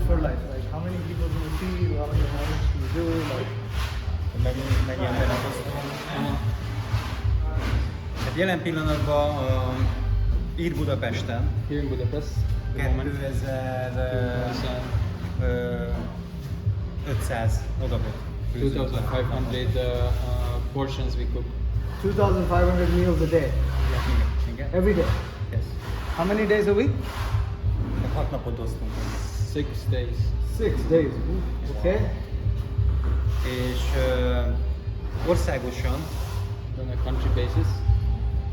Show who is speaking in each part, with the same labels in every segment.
Speaker 1: for life? Like how many people do you feed? How many hours do you do? Like
Speaker 2: Mennyi embernek osztom. Hát jelen pillanatban itt Budapesten
Speaker 3: Here in Budapest, the moment,
Speaker 2: 2500 adagot főzünk.
Speaker 3: 2,500 portions we cook.
Speaker 1: 2,500 meals a day.
Speaker 2: Igen.
Speaker 1: Every day.
Speaker 2: Yes.
Speaker 1: How many days a week?
Speaker 2: 6 napot osztunk.
Speaker 3: 6 days.
Speaker 1: 6 days. Okay.
Speaker 2: És országosan
Speaker 3: On a country basis,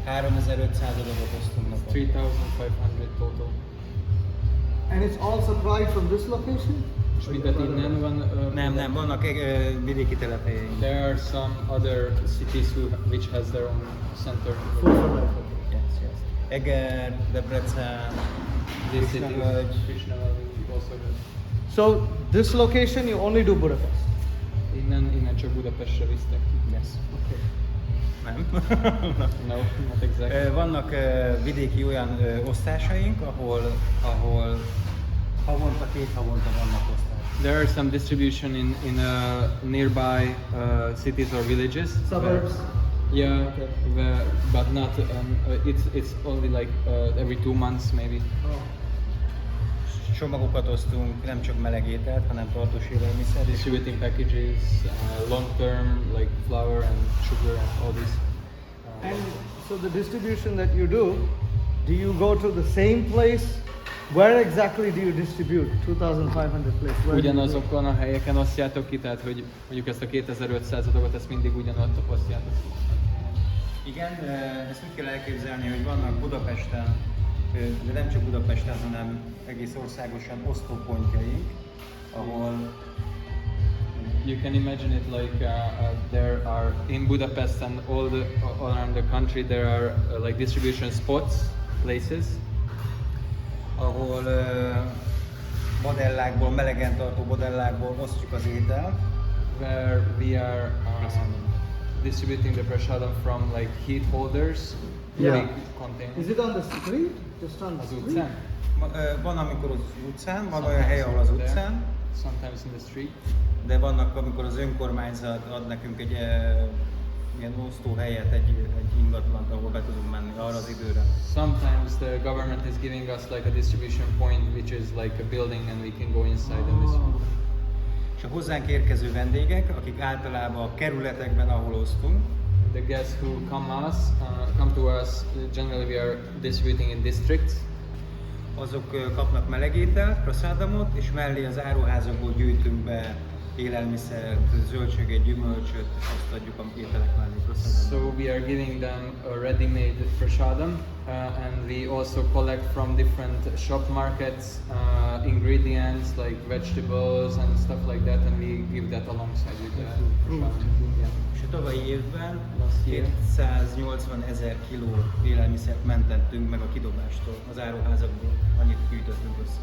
Speaker 2: 3500 adagot osztunk naponta.
Speaker 3: 3,500 total.
Speaker 1: And it's all supplied from this location?
Speaker 3: És mindent innen van.
Speaker 2: Nem, vannak vidéki telephelyeink.
Speaker 3: There are some other cities which has their own center.
Speaker 1: Food for life.
Speaker 2: Yes. Eger, Debrecen,
Speaker 3: This city,
Speaker 2: Krishnavölgy.
Speaker 3: Krishnavölgy also good.
Speaker 1: So this location you only do Budapest?
Speaker 3: Innen csak Budapestre visztek ki.
Speaker 2: Yes.
Speaker 1: Okay.
Speaker 2: Nem?
Speaker 3: No, not exactly.
Speaker 2: Vannak vidéki olyan osztásaink, ahol havonta, 2 havonta vannak osztások.
Speaker 3: There are some distribution in nearby cities or villages.
Speaker 1: Suburbs?
Speaker 3: Yeah,
Speaker 1: Okay.
Speaker 3: but not. It's only like every 2 months maybe.
Speaker 1: Oh.
Speaker 2: Csomagokat osztunk, nem csak meleg ételt, hanem tartós élelmiszer. És
Speaker 3: Distributing packages, long term like flour and sugar and all this.
Speaker 1: And so the distribution that you do you go to the same place? Where exactly do you distribute 2,500 place? Where do you
Speaker 3: Ugyanazokon a helyeken osztjátok ki, tehát hogy mondjuk ezt a 2500 adagot, ezt mindig ugyanott osztjátok ki.
Speaker 2: igen, ezt úgy kell elképzelni, hogy vannak Budapesten, de nem csak Budapesten, hanem egész országosan osztópontjaink, ahol
Speaker 3: You can imagine it like there are in Budapest and all around the country there are like distribution spots, places,
Speaker 2: ahol modellákból, melegen tartó modellákból osztjuk az ételt.
Speaker 3: where we are distributing the prasadam from like heat holders,
Speaker 1: Yeah.
Speaker 3: big containers.
Speaker 1: Is it on the street? Just on the
Speaker 3: Az
Speaker 1: street?
Speaker 3: utcán?
Speaker 2: Van, amikor az utcán, van olyan hely, ahol az
Speaker 3: There,
Speaker 2: utcán,
Speaker 3: sometimes in the street.
Speaker 2: de vannak, amikor az önkormányzat ad nekünk egy ilyen osztóhelyet, egy ingatlant, ahol be tudunk menni arra az időre.
Speaker 3: Sometimes the government is giving us like a distribution point, which is like a building, and we can go inside and distribute.
Speaker 2: És a hozzánk érkező vendégek, akik általában a kerületekben, ahol osztunk,
Speaker 3: The guests who come to us. Generally, we are distributing in districts.
Speaker 2: azok kapnak melegételt, prasadamot, és mellé az áruházakból gyűjtünk be élelmiszert, zöldséget, gyümölcsöt, és azt adjuk a ételek mellé prasadamot.
Speaker 3: So we are giving them a ready-made prasadam, and we also collect from different shop markets ingredients like vegetables and stuff like that, and we give that alongside with the prasadam. Yeah.
Speaker 2: És a tavalyi évben
Speaker 3: Last year.
Speaker 2: 280 000 kiló élelmiszert mentettünk meg a kidobástól, az áruházakból. Annyit gyűjtöttünk össze.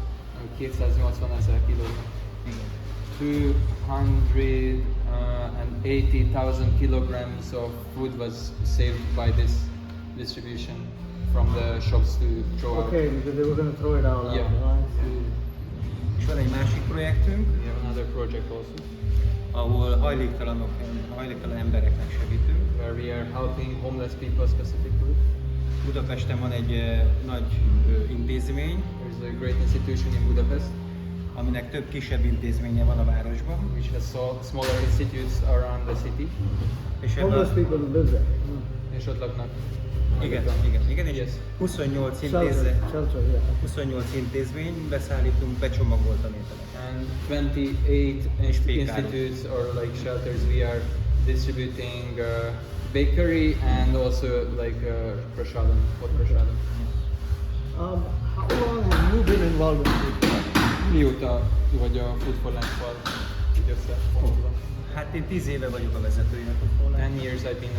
Speaker 3: 280 000 kiló.
Speaker 2: Igen.
Speaker 3: 280,000 kilograms of food was saved by this distribution from the shops to throw out.
Speaker 1: Okay, because they were going to throw it out.
Speaker 3: Yeah.
Speaker 2: És van egy másik projektünk,
Speaker 3: We have another project also
Speaker 2: ahol hajléktalan embereknek segítünk.
Speaker 3: where we are helping homeless people specifically.
Speaker 2: Budapesten van egy nagy intézmény,
Speaker 3: There's a great institution in Budapest
Speaker 2: aminek több kisebb intézménye van a városban.
Speaker 3: which has smaller institutes around the city,
Speaker 2: És ebben
Speaker 1: Homeless people who live there.
Speaker 3: és ott laknak.
Speaker 2: igen, és
Speaker 3: Yes.
Speaker 2: 28
Speaker 1: Shelter, yeah.
Speaker 2: 28 intézmény beszállítunk becsomagoltan ételeket.
Speaker 3: And 28
Speaker 2: Speak
Speaker 3: institutes or like shelters we are distributing bakery and also like prasadam, hot prasadam.
Speaker 1: How long have you been involved in food?
Speaker 3: Mióta vagy a Food for Life-val így összefonódva?
Speaker 2: Hát én 10 éve vagyok a vezetőjének a
Speaker 3: 10 years I've been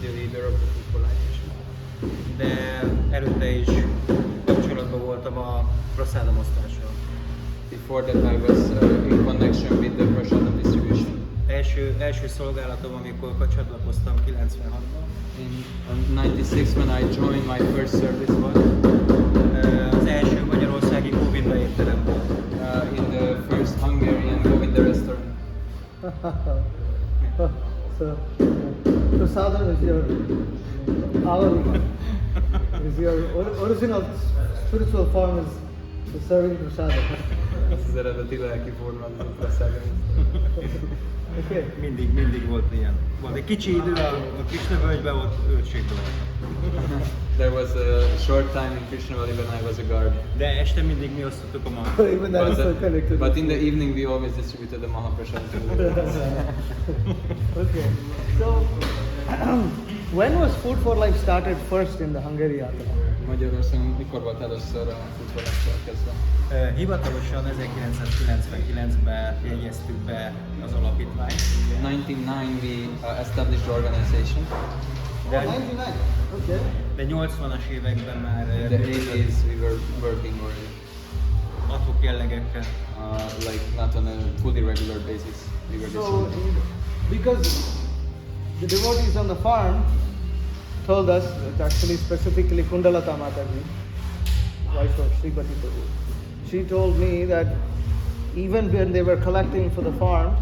Speaker 3: the leader of the Food for Life mission.
Speaker 2: de előtte is kapcsolatban voltam a prasadam osztással.
Speaker 3: Before that I was in connection with the prasadam distribution.
Speaker 2: Első szolgálatom, amikor csatlakoztam 96-ban.
Speaker 3: In 96 when I joined, my first service was
Speaker 2: Az első magyarországi Covid étterem volt.
Speaker 3: in the first
Speaker 1: So, prasadam is your our is your original spiritual form is serving prasadam.
Speaker 3: Ez az eredeti lelki forma, az a prasadam.
Speaker 1: Okay.
Speaker 2: Mindig volt ilyen. Volt egy kicsi idő a Krisna-völgyben, ott őrségben volt.
Speaker 3: There was a short time in Krishna Valley when I was a guard.
Speaker 2: De este mindig mi osztottuk a magat.
Speaker 1: Even that is so connected.
Speaker 3: But in the evening we always distributed the Mahaprasad to the
Speaker 1: Okay. So, when was Food for Life started first in the Hungary Yatra?
Speaker 3: Magyarországon mikor volt először a futballással kezdve?
Speaker 2: Hivatalosan 1999-ben jegyeztük be az alapítványt.
Speaker 3: 1999 we established the organization.
Speaker 1: Oh, 99. Okay.
Speaker 2: De 80-as években már
Speaker 3: In the 80s we were working already.
Speaker 2: adhok jellegekkel.
Speaker 3: Like not on a fully regular basis. We were
Speaker 1: So,
Speaker 3: distributing.
Speaker 1: because the devotees on the farm told us, that actually specifically Kundalata Mataji, wife of Sripati Prabhu, she told me that even when they were collecting for the farm,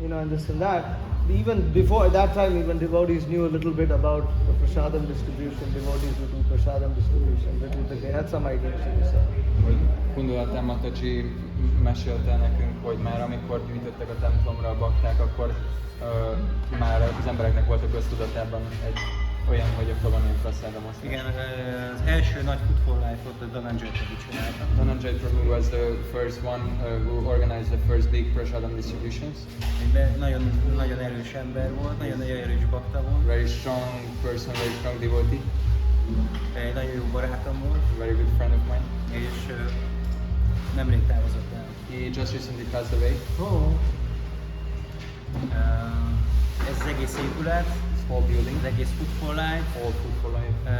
Speaker 1: you know, and this and that, even before at that time, even devotees knew a little bit about the prasadam distribution. Devotees would do prasadam distribution. Little bit, they had some ideas.
Speaker 3: Hogy Kundalata Mataji mesélte nekünk, hogy már amikor gyűjtöttek a templomra a bakták, akkor már az embereknek volt a köztudatában egy olyan, hogy akkor van ilyen prasadam osztás.
Speaker 2: Igen, az első nagy Food for Life-ot a Dhananjay Prabhu csinálta.
Speaker 3: Dhananjay Prabhu was the first one who organized the first big prasadam distributions.
Speaker 2: Nagyon, nagyon erős ember volt, nagyon erős bakta volt.
Speaker 3: Very strong person, very strong devotee.
Speaker 2: Egy nagyon jó barátom volt,
Speaker 3: Very good friend of mine.
Speaker 2: és nemrég távozott el.
Speaker 3: He just recently passed away.
Speaker 1: Oh.
Speaker 2: Ez az egész épület,
Speaker 3: This whole building,
Speaker 2: az egész Food for Life,
Speaker 3: all Food for Life.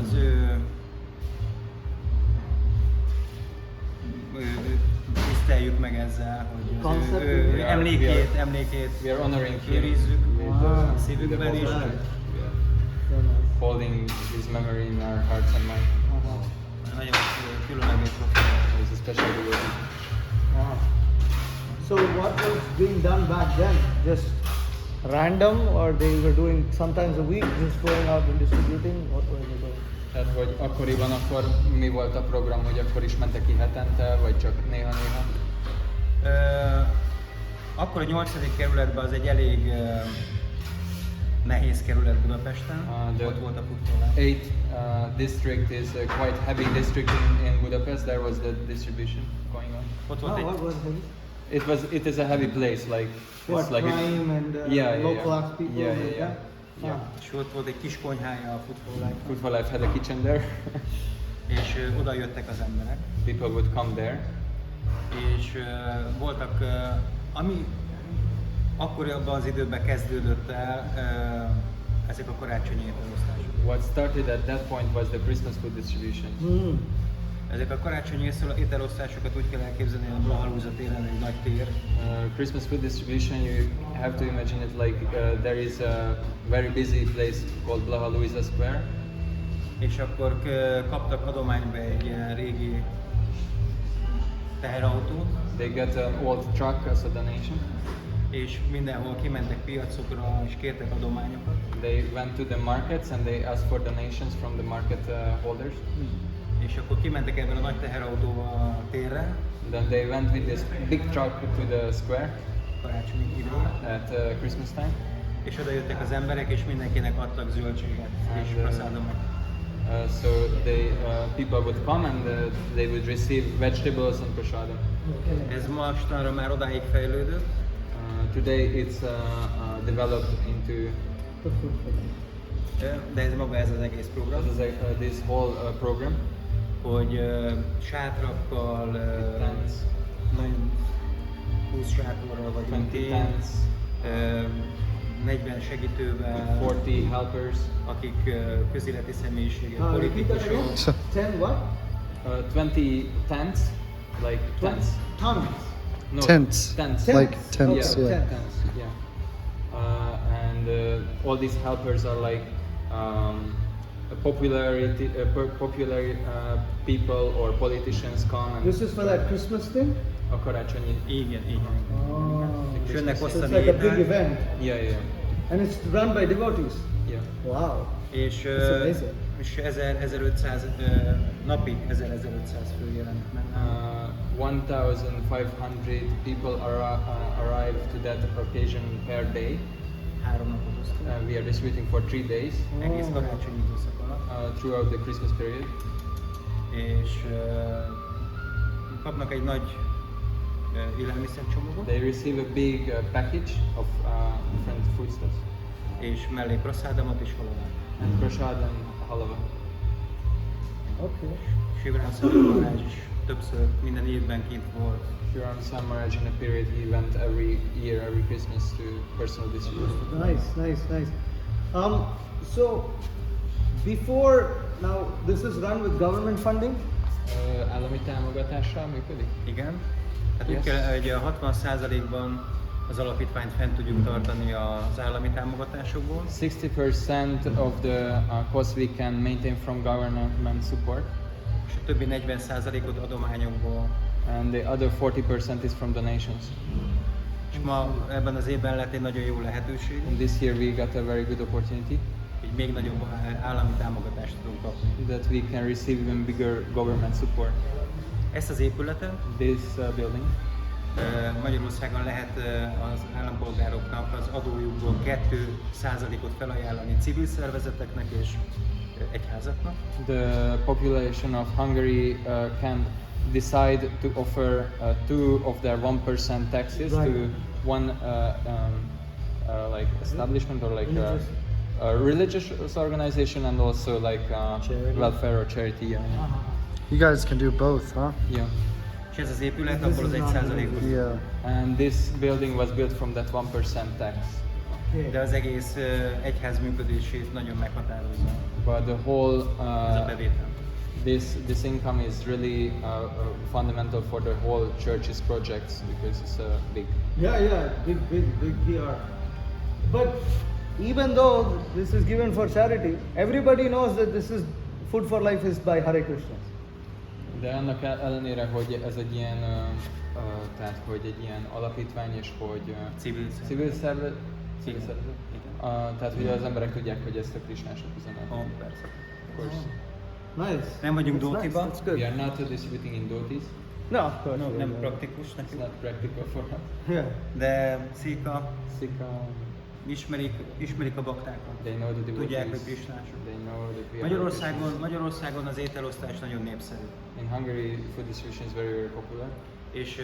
Speaker 2: az ő tiszteljük meg ezzel, hogy az
Speaker 1: Concept,
Speaker 2: ő
Speaker 1: we
Speaker 2: emlékét
Speaker 3: We are honoring him
Speaker 2: őrizzük
Speaker 3: with
Speaker 2: a
Speaker 3: the
Speaker 2: szívünkben is.
Speaker 3: devotion. We are holding his memory in our hearts and mind.
Speaker 2: Nagyon különleges profil.
Speaker 3: He's a special devotee.
Speaker 1: So what was being done back then? Just random, or they were doing sometimes a week, just going out and distributing? What were they doing?
Speaker 3: Tehát, hogy akkoriban akkor mi volt a program, hogy akkor is mentek ki hetente, vagy csak néha-néha?
Speaker 2: Akkor a 8. kerületben az egy elég nehéz kerület Budapesten, ott volt a Food for Life.
Speaker 3: 8th district is a quite heavy district in Budapest. There was the distribution going on.
Speaker 2: Ott volt egy,
Speaker 1: what was it?
Speaker 3: It is a heavy place, like
Speaker 1: What,
Speaker 3: it's like
Speaker 1: crime and local act people?
Speaker 3: Yeah,
Speaker 1: like
Speaker 3: yeah,
Speaker 1: that?
Speaker 3: yeah.
Speaker 2: és ott volt egy kis konyhája a Food for Life,
Speaker 3: Food for Life had a kitchen there.
Speaker 2: és oda jöttek az emberek,
Speaker 3: People would come there.
Speaker 2: és voltak, ami akkor abban az időben kezdődött el, ezek a karácsonyi ételosztások.
Speaker 3: What started at that point was the Christmas food distribution.
Speaker 1: Mm.
Speaker 2: Ezek a karácsonyi ételosztásokat úgy kell elképzelni, hogy a Blahalúza téren egy nagy tér,
Speaker 3: Christmas food distribution, you have to imagine it like there is a very busy place called Blaha Luisa Square.
Speaker 2: és akkor kaptak adományba egy ilyen régi teherautót,
Speaker 3: They got an old truck as a donation.
Speaker 2: és mindenhol kimentek piacokra és kértek adományokat.
Speaker 3: They went to the markets and they asked for donations from the market holders.
Speaker 2: És akkor kimentek ebben a nagy teherautóval a térre,
Speaker 3: Then they went with this big truck to the square
Speaker 2: karácsonyi időn,
Speaker 3: at Christmas time.
Speaker 2: és oda jöttek az emberek, és mindenkinek adtak zöldséget és prasadamot.
Speaker 3: So they people would come and they would receive vegetables and prasadam.
Speaker 2: Ez mostanra már odáig fejlődött,
Speaker 3: Today it's developed into
Speaker 2: de ez maga ez az egész program,
Speaker 3: this whole program.
Speaker 2: hogy sátrakkal,
Speaker 3: Tents.
Speaker 2: nagyon 20 sátorral vagy
Speaker 3: 20
Speaker 2: 20
Speaker 3: tents.
Speaker 2: 40 segítővel,
Speaker 3: 40 helpers.
Speaker 2: akik közéleti személyiségek,
Speaker 1: Repeat that
Speaker 2: politikusok.
Speaker 1: again. 10 what?
Speaker 3: 20 tents, like tents.
Speaker 1: Tons.
Speaker 3: No,
Speaker 4: Tents.
Speaker 3: Tents.
Speaker 4: Like tents,
Speaker 3: Yeah.
Speaker 4: yeah.
Speaker 1: Tents.
Speaker 3: Yeah. And all these helpers are like popular people or politicians come and
Speaker 1: This is for that Christmas thing?
Speaker 3: a karácsonyi.
Speaker 2: Igen.
Speaker 1: Oh.
Speaker 2: És jönnek
Speaker 1: So it's
Speaker 2: osztani
Speaker 1: like a big
Speaker 2: ételt,
Speaker 1: event.
Speaker 3: Yeah.
Speaker 1: And it's run by devotees.
Speaker 3: Yeah.
Speaker 1: Wow.
Speaker 2: és,
Speaker 1: That's amazing.
Speaker 2: és 1500 napi 1500 fő jelent meg.
Speaker 3: 1,500 people arrive to that occasion per day.
Speaker 2: 3 napot osztunk.
Speaker 3: We are distributing for 3 days
Speaker 2: Egész karácsonyi időszak alatt.
Speaker 3: throughout the Christmas period.
Speaker 2: És kapnak egy nagy élelmiszercsomagot,
Speaker 3: They receive a big package of different foodstuffs
Speaker 2: és mellé praszádamat és halalát.
Speaker 3: and prasad and halava.
Speaker 1: Okay.
Speaker 2: Sivrán Szabadvarázs is többször minden évben kint volt.
Speaker 3: Shiram Samaraj in a period he went every year, every Christmas to personal distribution.
Speaker 1: Nice. So before now, this is run with government funding.
Speaker 3: Állami támogatással működik?
Speaker 2: Igen. Tehát
Speaker 3: Yes.
Speaker 2: úgy kell, hogy a 60%-ban az alapítványt fent tudjuk tartani az állami támogatásokból,
Speaker 3: 60% of the cost we can maintain from government support,
Speaker 2: és a többi 40%-ot adományokból.
Speaker 3: and the other 40% is from donations.
Speaker 2: És ma ebben az évben lett egy nagyon jó lehetőség,
Speaker 3: And this year we got a very good opportunity
Speaker 2: hogy még nagyobb állami támogatást tudunk kapni.
Speaker 3: that we can receive even bigger government support.
Speaker 2: Ezt az épületet
Speaker 3: This building,
Speaker 2: Magyarországon lehet az állampolgároknak az adójukból 2%-ot felajánlani civil szervezeteknek és egyházaknak.
Speaker 3: the population of Hungary can decide to offer 2 of their 1% taxes
Speaker 1: Right.
Speaker 3: to one like establishment or like
Speaker 1: Religious.
Speaker 3: a religious organization, and also like
Speaker 1: Charity.
Speaker 3: welfare or charity. Yeah.
Speaker 4: You guys can do both, huh?
Speaker 3: Yeah.
Speaker 2: És ez az épület
Speaker 1: This
Speaker 2: abból az
Speaker 1: is not
Speaker 2: 1%-ból.
Speaker 4: Yeah.
Speaker 3: And this building was built from that 1% tax.
Speaker 1: Okay.
Speaker 2: De az egész egyház működését nagyon meghatározza
Speaker 3: But the whole
Speaker 2: ez a bevétel.
Speaker 3: this income is really fundamental for the whole church's projects because it's big.
Speaker 1: Yeah, big PR. But even though this is given for charity, everybody knows that this is Food for Life is by Hare Krishna.
Speaker 3: De annak ellenére, hogy ez egy ilyen, tehát hogy egy ilyen alapítvány és hogy civil szervezet,
Speaker 2: Igen.
Speaker 3: tehát hogy az emberek tudják, hogy ezt a Krisnások üzenet.
Speaker 2: Ó, persze.
Speaker 3: Of course.
Speaker 1: Nice.
Speaker 2: Nem vagyunk
Speaker 1: That's nice,
Speaker 2: Dótiba.
Speaker 1: That's good.
Speaker 3: We are not distributing in dhotis.
Speaker 1: No, of course.
Speaker 2: Nem praktikus
Speaker 3: It's
Speaker 2: nekünk.
Speaker 3: not practical for us.
Speaker 1: Yeah.
Speaker 2: De Szika
Speaker 3: Sikha,
Speaker 2: ismerik a baktákat.
Speaker 3: they know the devotees.
Speaker 2: Tudják, hogy krisnások.
Speaker 3: They know that we are
Speaker 2: Magyarországon az ételosztás nagyon népszerű.
Speaker 3: In Hungary, food distribution is very, very popular.
Speaker 2: És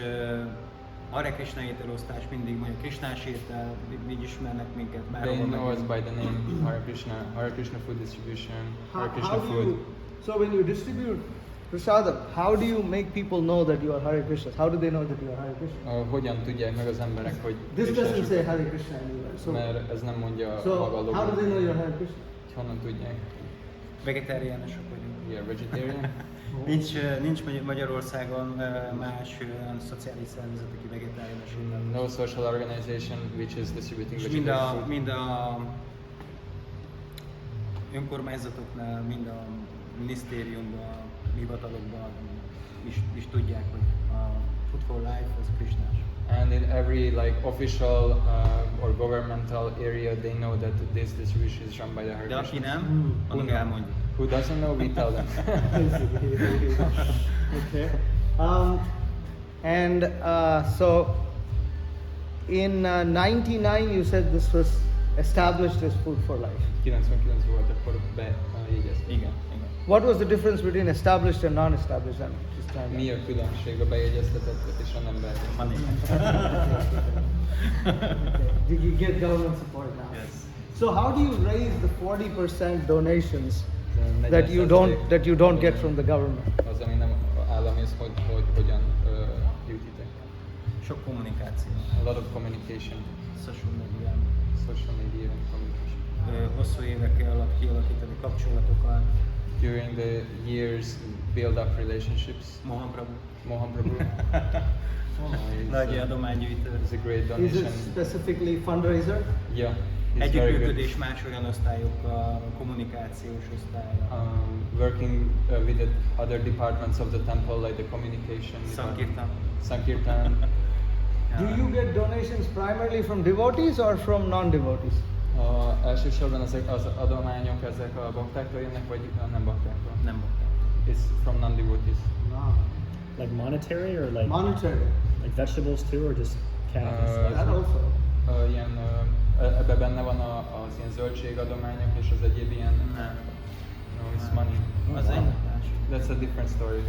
Speaker 2: Hare Krishna ételosztás mindig mondja, krisnás étel, így ismernek minket
Speaker 3: They
Speaker 2: bárhol
Speaker 3: know us
Speaker 2: megyünk.
Speaker 3: by the name Hare Krishna food distribution, Hare Krishna
Speaker 1: How do
Speaker 3: food.
Speaker 1: you, so when you distribute prasadam, how do you make people know that you are Hare Krishna? How do they know that you are Hare Krishna?
Speaker 3: Hogyan tudják meg az emberek, hogy
Speaker 1: This doesn't
Speaker 3: Krisnások?
Speaker 1: say Hare Krishna anywhere. So,
Speaker 3: Mert ez nem mondja maga a
Speaker 1: so
Speaker 3: logó.
Speaker 1: how do they know you're Hare Krishna?
Speaker 3: Honnan tudják?
Speaker 2: Vegetáriánusok vagyunk.
Speaker 3: We are vegetarian.
Speaker 2: Nincs Magyarországon más olyan szociális szervezet, aki vegetáriánus étel.
Speaker 3: No social organization which is distributing
Speaker 2: És
Speaker 3: vegetarian food.
Speaker 2: mind a önkormányzatoknál, mind a minisztériumban, hivatalokban is tudják, hogy a Food for Life az krisnás.
Speaker 3: And in every like official or governmental area, they know that this distribution is run by the Hare
Speaker 2: De aki
Speaker 3: Krishnas.
Speaker 2: nem, annak elmondjuk.
Speaker 3: Who doesn't know, we tell them.
Speaker 1: Okay. And so in 99 you said this was established as Food for Life.
Speaker 3: 99 volt, akkor bejegyezték.
Speaker 2: Igen.
Speaker 1: What was the difference between established and non-established? I'm just trying to-
Speaker 3: Mi a különbség a bejegyeztetett és a nem bejegyeztetett?
Speaker 2: Van ilyen.
Speaker 1: Okay. You get government support now.
Speaker 2: Yes.
Speaker 1: So how do you raise the 40% donations that you don't get from the government?
Speaker 3: Az, ami nem állami, az hogyan gyűjtitek?
Speaker 2: Sok kommunikáció.
Speaker 3: A lot of communication,
Speaker 2: Social médián.
Speaker 3: social media communication.
Speaker 2: Hosszú évek alatt kialakítani kapcsolatokat.
Speaker 3: During the years, build up relationships.
Speaker 2: Mohan Prabhu.
Speaker 3: Mohan Prabhu
Speaker 2: Nagy adománygyűjtő.
Speaker 3: is a great
Speaker 1: Is
Speaker 3: donation.
Speaker 1: it specifically fundraiser?
Speaker 3: Yeah, he's very good.
Speaker 2: Együttműködés más olyan osztályokkal, kommunikációs osztálya.
Speaker 3: Working with the other departments of the temple, like the communication.
Speaker 2: Sankirtan.
Speaker 3: Sankirtan.
Speaker 1: Do you get donations primarily from devotees or from non-devotees?
Speaker 3: Elsősorban ezek az adományok ezek a baktáktól jönnek, vagy nem baktáktól?
Speaker 2: Nem bakták.
Speaker 3: It's from non-devotees.
Speaker 1: No.
Speaker 5: Like monetary or like
Speaker 1: Monetary.
Speaker 5: like vegetables too, or just cash?
Speaker 1: That also.
Speaker 3: Ilyen, ebben benne van az ilyen zöldségadományok és az egyéb ilyen...
Speaker 2: Nem.
Speaker 3: No, it's money.
Speaker 2: Az egy más.
Speaker 3: That's a different story.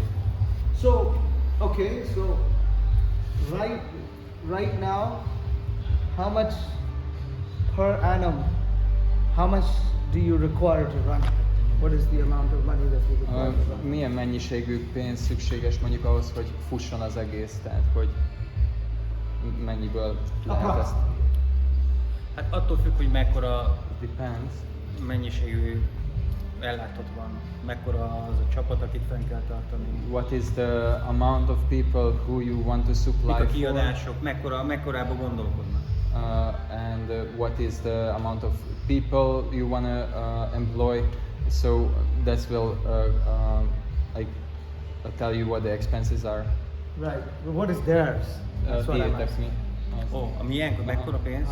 Speaker 1: So, okay, so right now, how much per annum, how much do you require to run? What is the amount of money that you require to run?
Speaker 3: Milyen mennyiségű pénz szükséges mondjuk ahhoz, hogy fusson az egész, tehát hogy mennyiből lehet ezt?
Speaker 2: Hát attól függ, hogy mekkora
Speaker 3: Depends.
Speaker 2: mennyiségű ellátott van, mekkora az a csapat, akit fenn kell tartani.
Speaker 3: What is the amount of people who you want to
Speaker 2: Mik
Speaker 3: supply
Speaker 2: a
Speaker 3: for?
Speaker 2: kiadások, mekkorába gondolkodnak.
Speaker 3: And what is the amount of people you want to employ? So that will like tell you what the expenses are.
Speaker 1: Right. But what is theirs? That's what I'm
Speaker 3: That's
Speaker 1: asking.
Speaker 3: me.
Speaker 2: Ó, a miénk, mekkora pénz?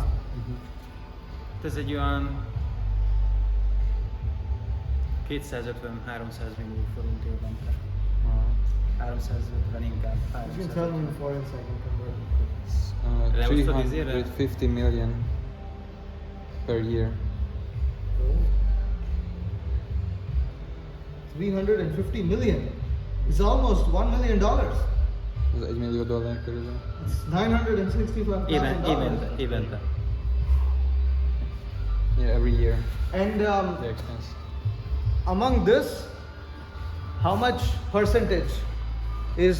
Speaker 2: Ez egy olyan 250-300 millió forint évente. 350 inkább.
Speaker 1: You can tell me in foreign so I can convert.
Speaker 2: Leosztod izére?
Speaker 3: 350 million per year.
Speaker 1: 350 million. It's almost $1 million.
Speaker 3: Ez $1 millió körülbelül.
Speaker 1: It's $965,000.
Speaker 2: Évente.
Speaker 3: Yeah, every year
Speaker 1: And
Speaker 3: the expense.
Speaker 1: among this, how much percentage is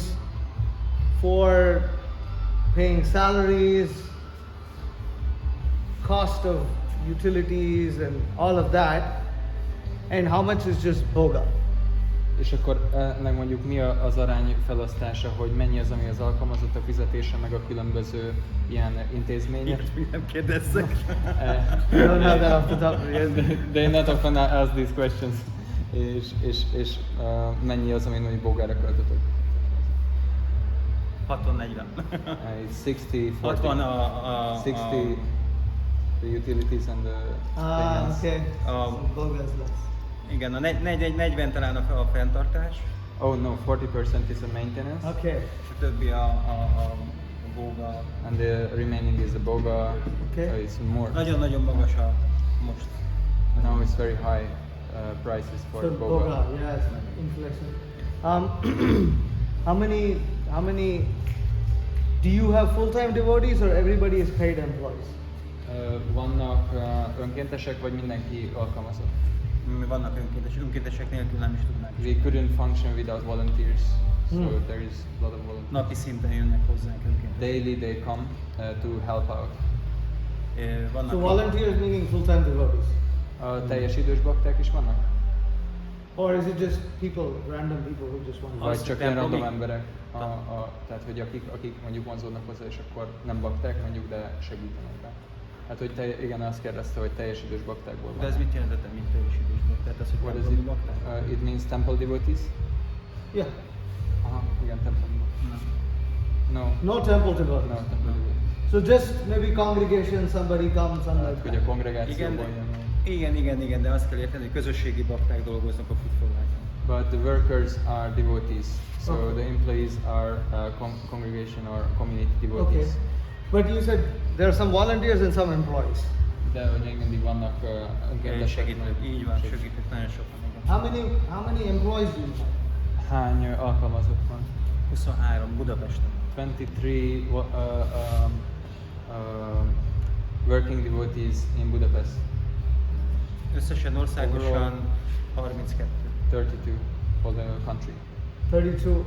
Speaker 1: for paying salaries, cost of utilities and all of that, and how much is just boga?
Speaker 3: És akkor ennek mondjuk mi az arány felosztása, hogy mennyi az, ami az alkalmazottak fizetése, meg a különböző ilyen intézmények?
Speaker 2: Nem kérdezzek.
Speaker 1: I don't know that off the top of my head.
Speaker 3: They not often ask these questions. És mennyi az, ami mondjuk bogára költötök?
Speaker 2: 60-40.
Speaker 3: It's 60, 40.
Speaker 2: 60
Speaker 3: 60 the utilities and the payments.
Speaker 1: Okay.
Speaker 2: Um,
Speaker 1: So boga is less.
Speaker 2: Igen, a 40 talán a fenntartás,
Speaker 3: Oh no, 40% is the maintenance.
Speaker 1: Okay.
Speaker 2: és a többi a bóga.
Speaker 3: And the remaining is the boga.
Speaker 1: Okay.
Speaker 3: It's more.
Speaker 2: Nagyon-nagyon magas a most.
Speaker 3: Now it's very high prices for
Speaker 1: So
Speaker 3: boga.
Speaker 1: boga, yes, inflation. How many? Do you have full-time devotees or everybody is paid employees?
Speaker 3: Vannak önkéntesek, vagy mindenki alkalmazott?
Speaker 2: Vannak önkéntesek nélkül nem is tudnánk.
Speaker 3: We couldn't function without volunteers, so
Speaker 1: Hmm.
Speaker 3: there is a lot of volunteers.
Speaker 2: Napi szinten jönnek hozzánk önkéntesek.
Speaker 3: Daily they come to help out.
Speaker 2: Vannak
Speaker 1: So volunteers meaning full-time devotees,
Speaker 3: Teljes idős bakták is vannak?
Speaker 1: or is it just people, random people who just want to?
Speaker 3: Vagy
Speaker 2: Azt
Speaker 3: csak
Speaker 2: nem
Speaker 3: ilyen random
Speaker 2: tudom,
Speaker 3: emberek? Tehát, hogy akik mondjuk vonzódnak hozzá, és akkor nem bakták mondjuk, de segítenek rá. Hát, hogy igen, azt kérdezte, hogy teljes idős baktákból
Speaker 2: De ez
Speaker 3: van.
Speaker 2: mit jelentett, mint teljes idősből? Tehát az, hogy
Speaker 3: What is
Speaker 2: templomi
Speaker 3: it?
Speaker 2: bakták?
Speaker 3: It means temple devotees?
Speaker 1: Yeah.
Speaker 3: Aha, igen, temple devotees. No.
Speaker 1: No temple devotees.
Speaker 3: No, temple devotees.
Speaker 1: So just maybe congregation, somebody comes, something like
Speaker 3: Hogy a
Speaker 1: that.
Speaker 3: kongregációban jön.
Speaker 2: Igen, de azt kell érteni, hogy közösségi bakták dolgoznak a futfollákon.
Speaker 3: But the workers are devotees, so
Speaker 1: Okay.
Speaker 3: the employees are congregation or community
Speaker 1: Okay.
Speaker 3: devotees.
Speaker 1: But you said there are some volunteers and some employees.
Speaker 3: De hogy még mindig vannak önkéntesek.
Speaker 2: Segítők, így van, segítők, nagyon sokan. Igen.
Speaker 1: How many employees do you have?
Speaker 3: Hány alkalmazott van?
Speaker 2: 23 Budapesten.
Speaker 3: 23 working devotees in Budapest.
Speaker 2: Összesen országosan 32.
Speaker 3: 32 for the country.
Speaker 1: 32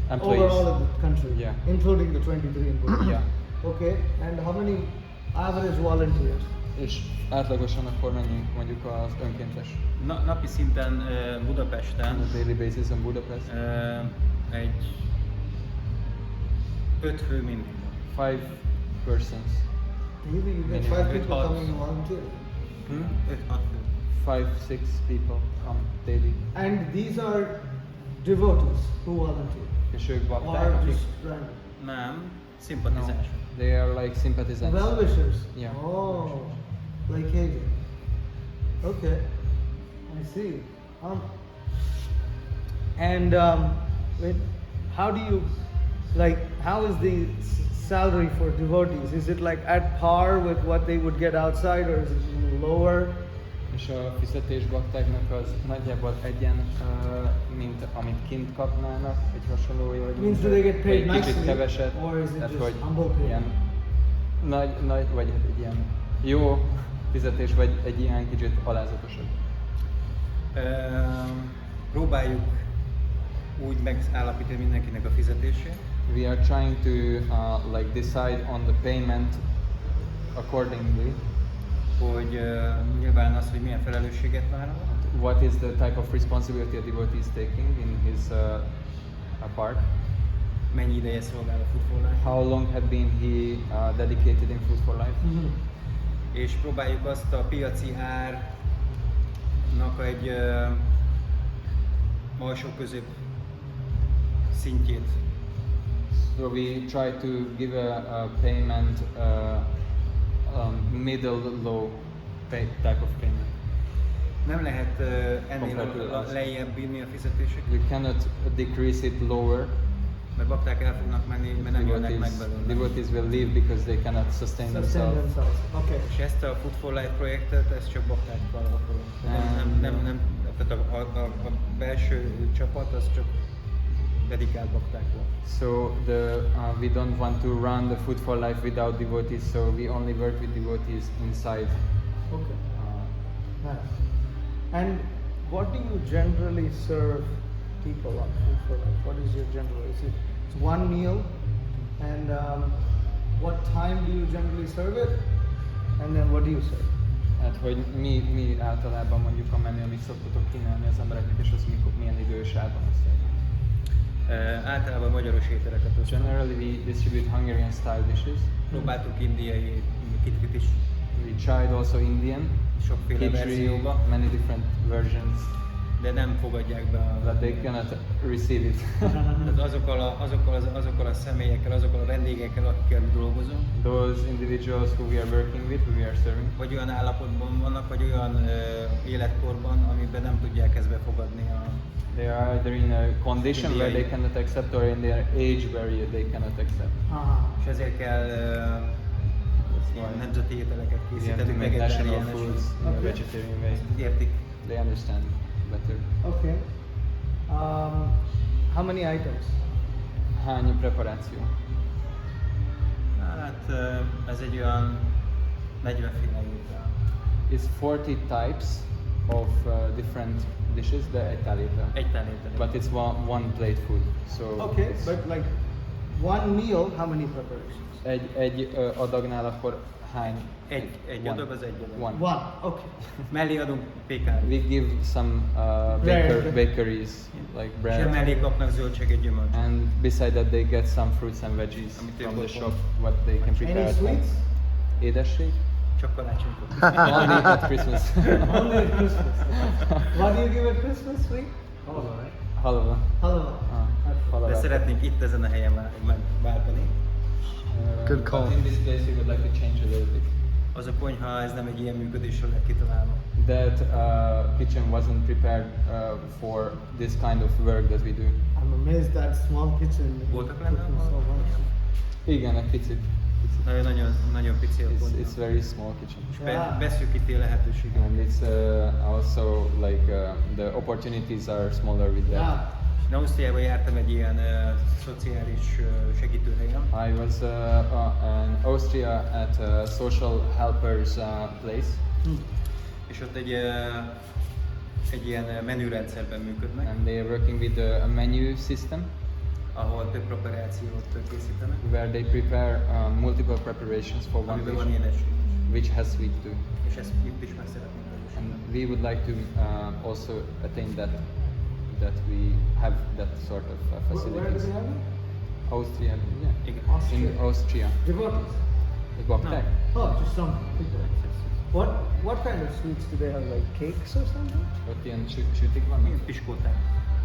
Speaker 3: Employees.
Speaker 1: overall in the country,
Speaker 3: Yeah.
Speaker 1: including the 23 in Budapest.
Speaker 3: Yeah.
Speaker 1: Okay, and how many average volunteers?
Speaker 3: És átlagosan akkor mennyi mondjuk az önkéntes?
Speaker 2: Napi szinten
Speaker 3: On
Speaker 2: Budapesten
Speaker 3: a daily basis in Budapest?
Speaker 2: egy 5 fő mindig van.
Speaker 3: 5 persons.
Speaker 1: Daily you get
Speaker 3: Minimum
Speaker 1: 5 people
Speaker 2: eight
Speaker 1: coming
Speaker 2: hours.
Speaker 1: and volunteering.
Speaker 2: 5-6 fő.
Speaker 3: 5-6 people come daily.
Speaker 1: And these are devotees who volunteer.
Speaker 3: És ők bakták,
Speaker 1: Or
Speaker 3: akik
Speaker 1: just random.
Speaker 2: Nem, szimpatizás.
Speaker 3: They are like sympathizants.
Speaker 1: Well-wishers.
Speaker 3: Yeah.
Speaker 1: Oh, like Hagen. Okay, I see. And wait, how do you, like, how is the salary for devotees? Is it like at par with what they would get outside, or is it a little lower?
Speaker 3: És a fizetés baktáknak az nagyjából egyen, mint amit kint kapnának, egy hasonló jövedelem.
Speaker 1: Means do they get paid
Speaker 3: Vagy kicsit
Speaker 1: nicely,
Speaker 3: keveset,
Speaker 1: or is it
Speaker 3: tehát
Speaker 1: just
Speaker 3: hogy
Speaker 1: humble pay?
Speaker 3: ilyen nagy, vagy hát egy ilyen jó fizetés, vagy egy ilyen kicsit alázatosabb.
Speaker 2: Próbáljuk úgy megállapítani mindenkinek a fizetését,
Speaker 3: We are trying to like decide on the payment accordingly.
Speaker 2: hogy nyilván az, hogy milyen felelősséget vállal,
Speaker 3: What is the type of responsibility a devotee is taking in his part?
Speaker 2: mennyi ideje szolgál a Food for Life,
Speaker 3: How long had been he dedicated in Food for Life?
Speaker 1: Mhm.
Speaker 2: és próbáljuk azt a piaci árnak egy alsó-közép szintjét.
Speaker 3: So we try to give a payment, middle low type of payment.
Speaker 2: Nem lehet
Speaker 3: Compared to
Speaker 2: ennél
Speaker 3: us.
Speaker 2: lejjebb vinni a fizetéseket,
Speaker 3: We cannot decrease it lower.
Speaker 2: mert bakták el fognak menni, mert nem jönnek meg belőle.
Speaker 3: Devotees will leave because they cannot sustain
Speaker 1: Sustain
Speaker 3: themselves.
Speaker 1: themselves. Okay.
Speaker 2: És ezt a Food for Life projektet, ezt csak baktákkal akarunk. Nem, tehát a belső csapat az csak dedikált bakták volt.
Speaker 3: So we don't want to run the Food for Life without devotees. So we only work with devotees inside.
Speaker 1: Okay. Nice. And what do you generally serve people on Food for Life? What is your general? Is it it's one meal? And what time do you generally serve it? And then what do you serve?
Speaker 3: Hát, hogy mi általában mondjuk a menü, amit szoktatok kínálni az embereknek, és az milyen idősában osztják.
Speaker 2: Általában magyaros ételeket osztunk.
Speaker 3: Generally we distribute Hungarian style dishes.
Speaker 2: Próbáltuk indiai kitkit is,
Speaker 3: We tried also Indian,
Speaker 2: sokféle
Speaker 3: khichdi,
Speaker 2: verzióba,
Speaker 3: many different versions,
Speaker 2: de nem fogadják be
Speaker 3: but they cannot receive it.
Speaker 2: tehát azokkal a személyekkel, azokkal a vendégekkel, akikkel mi dolgozunk,
Speaker 3: Those individuals who we are working with, who we are serving,
Speaker 2: vagy olyan állapotban vannak, vagy olyan életkorban, amiben nem tudják ezt befogadni
Speaker 3: they are either in a condition where they
Speaker 2: Indiai.
Speaker 3: cannot accept or in their age where they cannot accept.
Speaker 2: és ezért kell ilyen nemzeti ételeket
Speaker 3: We have to
Speaker 2: készíteni,
Speaker 3: make national
Speaker 2: vegetáriánus.
Speaker 3: foods in a
Speaker 1: Okay.
Speaker 3: vegetarian way.
Speaker 2: Értik?
Speaker 3: They understand better.
Speaker 1: Okay. How many items?
Speaker 3: Hány preparáció?
Speaker 2: Hát ez egy olyan 40 féle étel.
Speaker 3: It's 40 types of different dishes, de egy tálétel.
Speaker 2: Egy tálétel.
Speaker 3: But it's one plate food. So
Speaker 1: Okay,
Speaker 3: it's
Speaker 1: but like one meal, how many preparations?
Speaker 3: egy adagnál akkor hány?
Speaker 2: Egy
Speaker 3: One.
Speaker 2: adag az egy adag.
Speaker 3: One.
Speaker 1: One. Okay.
Speaker 2: Mellé adunk pékát.
Speaker 3: We give some
Speaker 1: Bread.
Speaker 3: bakeries like
Speaker 2: És
Speaker 3: bread,
Speaker 2: mellé kapnak zöldséget, gyümölcs.
Speaker 3: and beside that they get some fruits and veggies
Speaker 2: Amit
Speaker 3: from
Speaker 2: ők
Speaker 3: the
Speaker 2: otthon.
Speaker 3: shop, what they can prepare
Speaker 1: Any
Speaker 3: at home.
Speaker 1: sweets?
Speaker 3: Édesség?
Speaker 2: Csak karácsonykor.
Speaker 3: Only at Christmas.
Speaker 1: Only at Christmas. What do you give at Christmas? Sweet? Halva, right?
Speaker 3: Halva.
Speaker 1: Halva.
Speaker 3: Halva.
Speaker 2: De szeretnénk itt ezen a helyen megváltani.
Speaker 4: Good call.
Speaker 3: But in this place we would like to change a little bit.
Speaker 2: Az a konyha, ez nem egy ilyen működésről lett kitalálva.
Speaker 3: That kitchen wasn't prepared for this kind of work that we do.
Speaker 1: I'm amazed that small kitchen.
Speaker 2: Voltak lenne
Speaker 1: cooking so much.
Speaker 3: Igen, egy picit.
Speaker 2: Nagyon pici a konyha.
Speaker 3: It's very small kitchen.
Speaker 2: És beszűkíti a lehetőséget.
Speaker 3: And it's also like the opportunities are smaller with that.
Speaker 1: Yeah.
Speaker 2: Én Ausztriában jártam egy ilyen szociális segítőhelyen,
Speaker 3: I was in Austria at a social helpers place,
Speaker 2: és ott egy ilyen menürendszerben működnek,
Speaker 3: and they are working with a menu system
Speaker 2: ahol több preparációt készítenek,
Speaker 3: where they prepare multiple preparations for one
Speaker 2: amiben van
Speaker 3: dish,
Speaker 2: édesség is.
Speaker 3: which has sweet too.
Speaker 2: És ezt itt is meg szeretnénk valósítani.
Speaker 3: And we would like to also attain that we have that sort of
Speaker 1: Where do
Speaker 3: facilities.
Speaker 1: they have it?
Speaker 3: Austria, yeah.
Speaker 2: Igen.
Speaker 3: In Austria.
Speaker 1: Devotees.
Speaker 3: Bakták?
Speaker 1: Oh, just some people. What kind of sweets do they have? Like cakes or something?
Speaker 3: Ott ilyen sütik vannak?
Speaker 2: Milyen piskóták?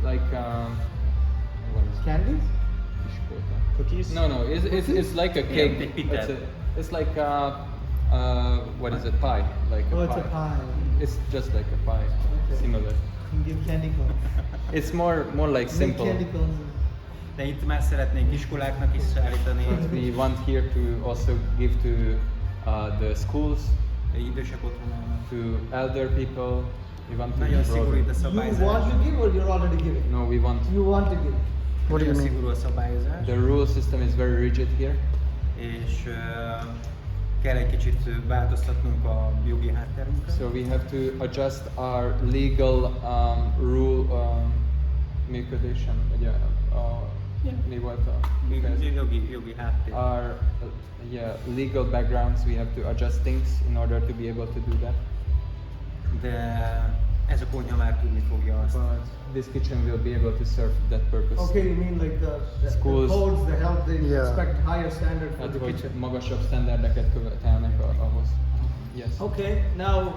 Speaker 3: Like, what is it?
Speaker 1: Candies?
Speaker 3: Iskóta.
Speaker 5: Cookies?
Speaker 3: No, it's like a cake.
Speaker 2: egy pitel.
Speaker 3: It's like what is it? Pie, like a
Speaker 1: Oh,
Speaker 3: pie.
Speaker 1: it's a pie.
Speaker 3: It's just like a pie,
Speaker 1: Okay.
Speaker 3: similar.
Speaker 1: You give candy corn.
Speaker 3: It's more like
Speaker 1: Make
Speaker 3: simple.
Speaker 1: candy corns.
Speaker 2: De itt már szeretnénk iskoláknak is szállítani,
Speaker 3: But we want here to also give to the schools,
Speaker 2: idősek otthonának.
Speaker 3: to elder people. We want to
Speaker 2: Nagyon
Speaker 3: broaden.
Speaker 2: szigorú itt a
Speaker 1: You
Speaker 2: szabályzás.
Speaker 1: want to give or you're already giving?
Speaker 3: No, we want.
Speaker 1: You want to give.
Speaker 4: What do you
Speaker 2: Nagyon
Speaker 4: mean?
Speaker 2: szigorú a szabályozás,
Speaker 3: The rule system is very rigid here,
Speaker 2: és kell egy kicsit változtatnunk a jogi hátterünket.
Speaker 3: so we have to adjust our legal rule működésen. Ugye, mi volt a kifejezés?
Speaker 2: Jogi háttér.
Speaker 3: Our legal backgrounds. We have to adjust things in order to be able to do that.
Speaker 2: De ez a konyha már tudni fogja azt.
Speaker 3: But this kitchen will be able to serve that purpose.
Speaker 1: Okay, you mean like the
Speaker 3: Schools.
Speaker 1: codes, the health, they
Speaker 4: Yeah.
Speaker 1: expect higher standard for
Speaker 3: Hát,
Speaker 1: the
Speaker 3: hogy
Speaker 1: kitchen.
Speaker 3: magasabb standardeket követelnek ahhoz. Yes.
Speaker 1: Okay, now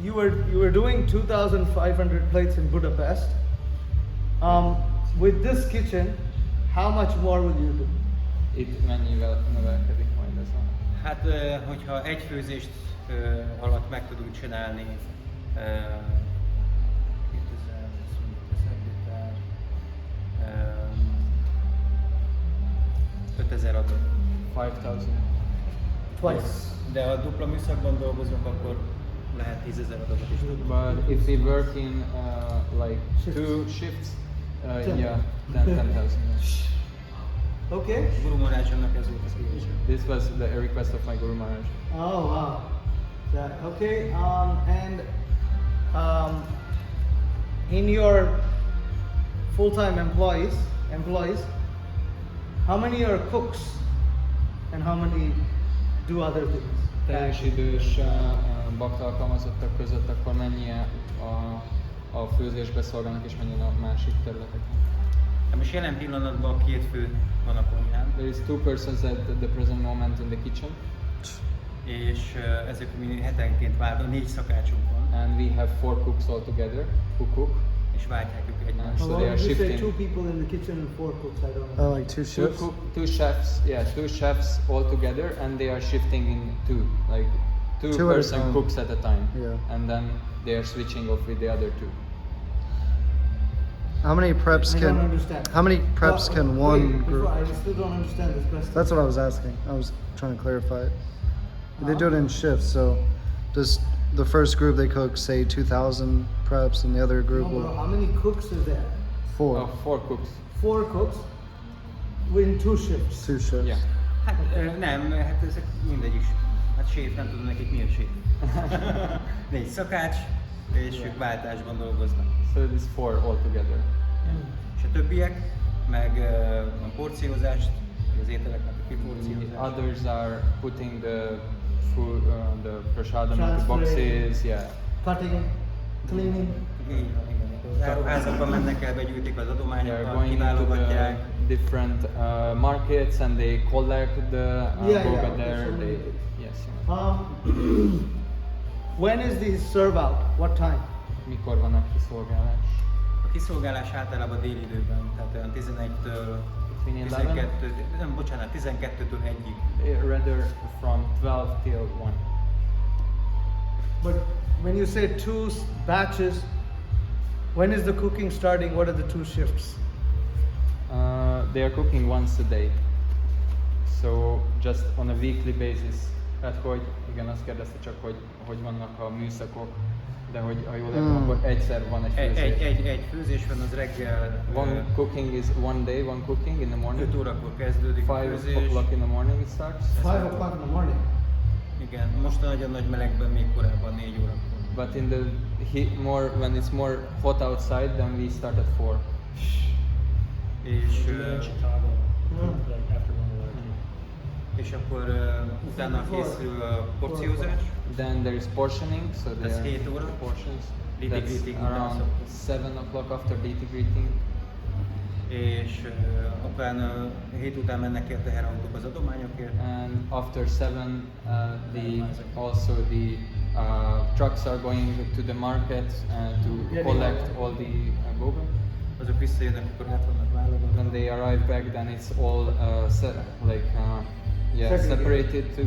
Speaker 1: you were doing 2,500 plates in Budapest. With this kitchen, how much more will you do?
Speaker 3: Itt mennyivel növelkedik majd ez a...
Speaker 2: Hát, hogyha egy főzést alatt meg tudunk csinálni 5000 adott.
Speaker 3: 5,000.
Speaker 1: Twice.
Speaker 2: De ha dupla műszakban dolgozunk, akkor lehet 10.000 adatot is tudunk.
Speaker 3: But if we work in like
Speaker 1: Shifts.
Speaker 3: 2 shifts,
Speaker 1: Ten.
Speaker 3: yeah, then 10,000.
Speaker 1: Okay.
Speaker 2: Guru Maharajnak ez volt az kérdés.
Speaker 3: This was the request of my Guru Maharaj.
Speaker 1: Oh wow. Yeah, okay. In your full-time employees, how how many are cooks and how many do other things?
Speaker 3: Teljes idős bakta alkalmazottak között akkor mennyi a főzésbe szolgálnak és mennyi a másik területeken?
Speaker 2: Hát most jelen pillanatban 2 fő van a konyhán,
Speaker 3: There is 2 persons at the present moment in the kitchen,
Speaker 2: és ezek mi hetenként változnak, 4 szakácsunk van,
Speaker 3: and we have 4 cooks altogether who cook.
Speaker 2: és váltják egymást.
Speaker 3: So
Speaker 1: How
Speaker 3: they
Speaker 1: long
Speaker 3: are
Speaker 1: did you say
Speaker 3: shifting.
Speaker 1: 2 people in the kitchen and 4 cooks? I don't know.
Speaker 4: Like 2
Speaker 3: Two
Speaker 4: shifts?
Speaker 3: cook, 2 chefs, yeah, 2 chefs all together, and they are shifting in 2, like 2
Speaker 4: Two at a
Speaker 3: person
Speaker 4: time.
Speaker 3: cooks at a time.
Speaker 4: Yeah.
Speaker 3: And then they are switching off with the other 2.
Speaker 4: How many preps
Speaker 1: I
Speaker 4: can?
Speaker 1: don't understand.
Speaker 4: How many preps
Speaker 1: Well,
Speaker 4: can
Speaker 1: wait,
Speaker 4: one
Speaker 1: before-
Speaker 4: group?
Speaker 1: I still don't understand this question.
Speaker 4: That's what I was asking. I was trying to clarify it. They do it in shifts, so does the first group they cook say 2,000 preps, and the other group
Speaker 1: No, bro,
Speaker 4: will
Speaker 1: how many cooks is there?
Speaker 4: 4,
Speaker 3: Oh, 4 cooks.
Speaker 1: 4 cooks in 2 shifts.
Speaker 4: 2 shifts.
Speaker 3: Yeah.
Speaker 2: Hát nem, hát ezek mindegyik, hát séf, nem tudom nekik mi a séf. 4 szakács, és ők váltásban dolgoznak.
Speaker 3: So it is 4 altogether.
Speaker 2: És a többiek meg a porciózást, az ételeknek a
Speaker 3: The
Speaker 2: kiporciózást.
Speaker 3: others are putting the food, the prashadam into
Speaker 1: Transferring.
Speaker 3: boxes, yeah.
Speaker 1: Cutting, cleaning.
Speaker 2: Így van, igen. Az áruházakban mennek el, begyűjtik az
Speaker 3: They are
Speaker 2: adományokat,
Speaker 3: going into the
Speaker 2: kiválogatják.
Speaker 3: different markets and they collect the
Speaker 1: Yeah,
Speaker 3: boga
Speaker 1: yeah,
Speaker 3: there.
Speaker 1: so
Speaker 3: They,
Speaker 1: many.
Speaker 3: yes.
Speaker 1: When is the serve out? What time?
Speaker 3: Mikor van a kiszolgálás?
Speaker 2: A kiszolgálás általában déli időben, tehát olyan 11-től
Speaker 3: Between 11?
Speaker 2: 12, nem, bocsánat, 12-től 1-ig.
Speaker 3: Rather from 12 till 1.
Speaker 1: But when you say 2 batches, when is the cooking starting? What are the 2 shifts?
Speaker 3: They are cooking once a day. So just on a weekly basis. Tehát hogy, igen, azt kérdezte csak, hogy vannak a műszakok, de hogy ha jól értem, akkor egyszer van egy főzés.
Speaker 2: Egy főzés van, az reggel
Speaker 3: One cooking is one day, one cooking in the morning.
Speaker 2: 5 órakor kezdődik a
Speaker 3: 5
Speaker 2: főzés.
Speaker 3: o'clock in the morning it starts.
Speaker 1: 5 o'clock in the morning.
Speaker 2: Igen, most a nagyon nagy melegben még korábban 4 órakor.
Speaker 3: But in the heat, when it's more hot outside, then we start at 4.
Speaker 2: És,
Speaker 5: In Chicago, like after 1:11.
Speaker 2: és akkor utána készül a porciózás.
Speaker 3: Then there is portioning, so there
Speaker 2: That's
Speaker 3: are
Speaker 2: 7 óra.
Speaker 3: portions.
Speaker 2: Deity
Speaker 3: That's
Speaker 2: greeting után
Speaker 3: around
Speaker 2: szoktuk.
Speaker 3: 7 o'clock after deity greeting.
Speaker 2: És utána 7 után mennek ki a teherautók az adományokért.
Speaker 3: And after 7, also the trucks are going to the market to
Speaker 1: Yeah,
Speaker 3: collect all the boga.
Speaker 2: azok visszajönnek, akkor át vannak válogatva.
Speaker 3: When they arrive back, then it's all separated to.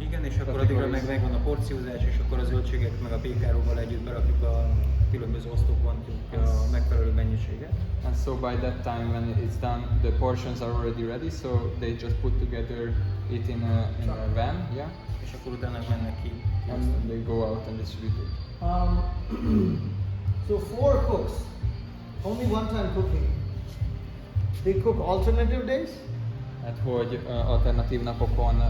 Speaker 2: Igen, és akkor addigra meg megvan a porciózás, és akkor a zöldségek meg a pékáróval együtt berakjuk a különböző osztópontjuk a megfelelő mennyiséget.
Speaker 3: And so by that time when it's done, the portions are already ready, so they just put together it in a van, yeah,
Speaker 2: És akkor utána mennek ki.
Speaker 3: and they go out and distribute it.
Speaker 1: So 4 cooks, only one time cooking. They cook alternative days?
Speaker 3: Hát hogy alternatív napokon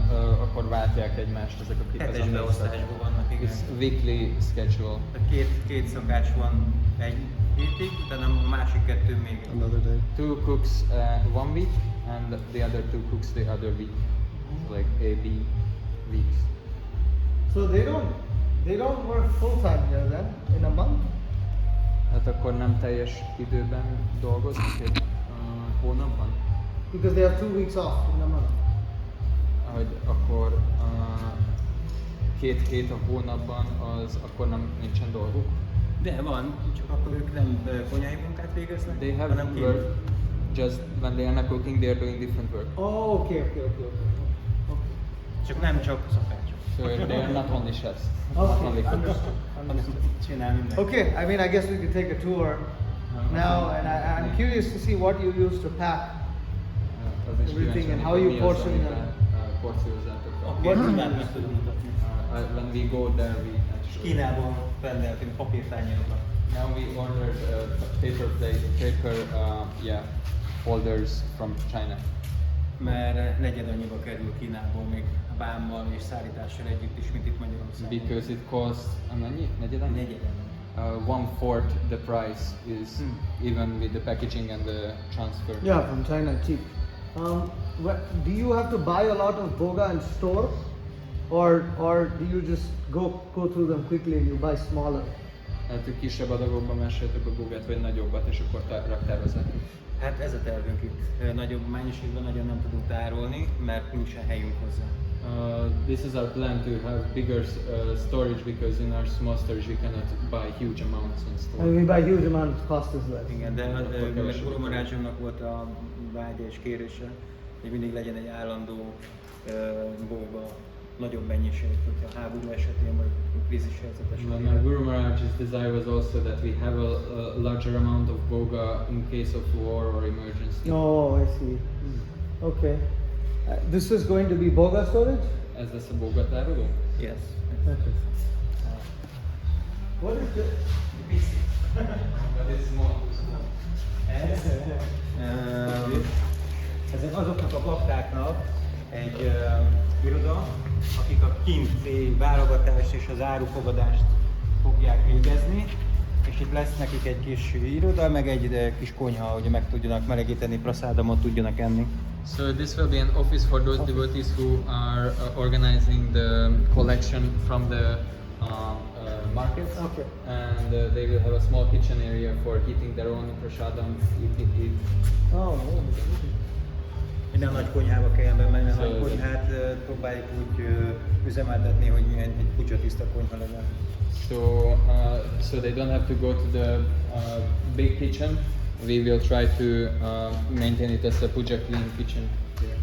Speaker 3: akkor váltják egymást ezek a
Speaker 2: Hetes beosztásban vannak, igen.
Speaker 3: It's weekly schedule.
Speaker 2: Tehát két szakács van egy hétig, utána a másik kettő még egy.
Speaker 4: Another day.
Speaker 3: 2 cooks one week and the other 2 cooks the other week, like A, B weeks.
Speaker 1: So they don't work full time here then in a month?
Speaker 3: Hát akkor nem teljes időben dolgoznak egy hónapban?
Speaker 1: Because they have 2 weeks off in a month.
Speaker 3: Hogy akkor két hét a hónapban, az akkor nem nincsen dolguk?
Speaker 2: De van, csak akkor ők nem konyhai munkát végeznek,
Speaker 3: They have
Speaker 2: hanem
Speaker 3: work, just when they are not cooking, they are doing different work.
Speaker 1: Oh, okay.
Speaker 2: Csak nem csak szakácsok.
Speaker 3: So they are not only chefs, not
Speaker 1: Okay,
Speaker 3: only cooks.
Speaker 1: understood.
Speaker 2: Csinál mindenki.
Speaker 1: Okay, I mean, I guess we could take a tour now, and I'm curious to see what you use to pack.
Speaker 3: Az is
Speaker 1: Everything
Speaker 3: kíváncsi
Speaker 1: and
Speaker 3: vagyok,
Speaker 1: how
Speaker 3: hogy
Speaker 1: you
Speaker 3: mi az,
Speaker 1: portion
Speaker 3: amiben,
Speaker 1: them.
Speaker 3: porciózzátok.
Speaker 2: Oké, mindent meg tudom mutatni.
Speaker 3: When we go there, we actually.
Speaker 2: Kínából rendeltünk papírtányérokat.
Speaker 3: Now we ordered paper holders from China.
Speaker 2: Mert negyed annyiba kerül Kínából még vámmal és szállítással együtt is, mint itt Magyarországon.
Speaker 3: Because it costs mennyi? Negyed annyi?
Speaker 2: Negyed annyi.
Speaker 3: 1/4 the price is even with the packaging and the transfer.
Speaker 1: Yeah, from China, cheap. Do you have to buy a lot of boga and store, or do you just go through them quickly and you buy smaller?
Speaker 3: Hát kisebb adagokban meséltük a bugát, vagy nagyobbat, és akkor raktározhatjuk.
Speaker 2: Hát ez a tervünk itt. Nagyobb mennyiségben nagyon nem tudunk tárolni, mert nincsen helyünk hozzá.
Speaker 3: This is our plan to have bigger storage because in our small storage we cannot buy huge amounts and store.
Speaker 1: And we buy huge amounts, cost is less.
Speaker 2: Igen, de Goromarácsomnak volt a vágya és kérése, hogy mindig legyen egy állandó bolga, nagyobb mennyiség, hogyha háború esetén vagy krízis helyzet esetén.
Speaker 3: Guru Maharaj's desire was also that we have a larger amount of boga in case of war or emergency.
Speaker 1: Oh, I see. Okay. This is going to be boga storage?
Speaker 3: Ez lesz a boga tároló?
Speaker 2: Yes.
Speaker 1: Okay. What is this?
Speaker 3: But it's small.
Speaker 2: Ezek azoknak a baktáknak egy iroda, akik a kinti válogatást és az árufogadást fogják végezni, és itt lesz nekik egy kis iroda, meg egy kis konyha, hogy meg tudjanak melegíteni, prasadamot tudjanak enni.
Speaker 3: So this will be an office for those devotees who are organizing the collection from the markets.
Speaker 1: Okay.
Speaker 3: And they will have a small kitchen area for heating their own prasadam, eat.
Speaker 1: Oh,
Speaker 2: Minden nagy konyhába kell bemenni, a nagy konyhát próbáljuk úgy üzemeltetni, hogy milyen egy kutyatiszta konyha legyen.
Speaker 3: So they don't have to go to the big kitchen. We will try to maintain it as a puja clean kitchen here.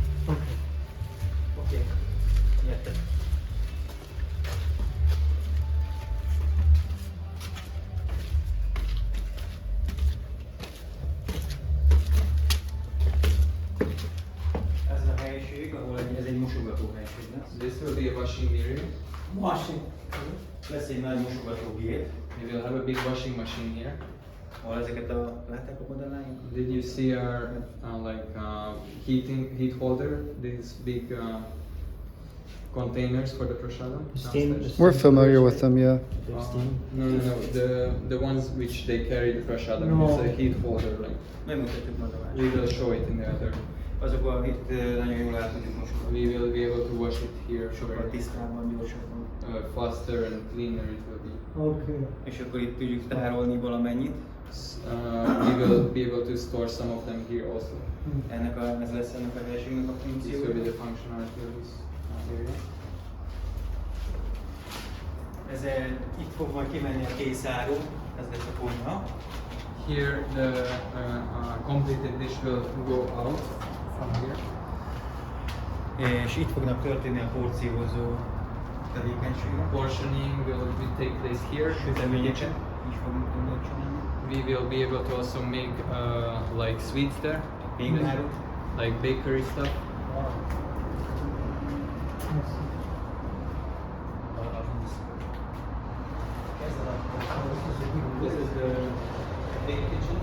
Speaker 2: Oké. Érted. Ez a helység, ahol ez egy mosogató helység lesz.
Speaker 3: This will be a washing area.
Speaker 2: Másik. Lesz egy nagy mosogatógép,
Speaker 3: We will have a big washing machine here.
Speaker 2: ahol ezeket látták a modelláink?
Speaker 3: Did you see our heat holder? These big containers for the prasadam. downstairs?
Speaker 4: We're familiar with them, yeah.
Speaker 3: No. The ones which they carry the prasadam
Speaker 1: No.
Speaker 3: is a heat holder. Like
Speaker 2: Megmutatjuk majd a
Speaker 3: we
Speaker 2: másik.
Speaker 3: will show it in the other.
Speaker 2: Azok itt nagyon jól át tudjuk mosogatni.
Speaker 3: We will be able to wash it here
Speaker 2: Sokkal tisztábban, gyorsabban.
Speaker 3: faster and cleaner it will be.
Speaker 1: okay.
Speaker 2: És akkor itt tudjuk tárolni valamennyit.
Speaker 3: We will be able to store some of them here also.
Speaker 2: Ez lesz ennek a helységnek a
Speaker 3: This will
Speaker 2: funkciója.
Speaker 3: be the functionality of this area.
Speaker 2: Itt fog majd kimenni a készáru, ez lesz a konyha.
Speaker 3: here the completed dish will go out from here.
Speaker 2: És itt fognak történni a porciózó tevékenységek.
Speaker 3: Portioning will take place here.
Speaker 2: Süteményeket is fogunk tudni csinálni.
Speaker 3: We will be able to also make like sweets there,
Speaker 2: Pékárok.
Speaker 3: like bakery stuff. This is the big kitchen.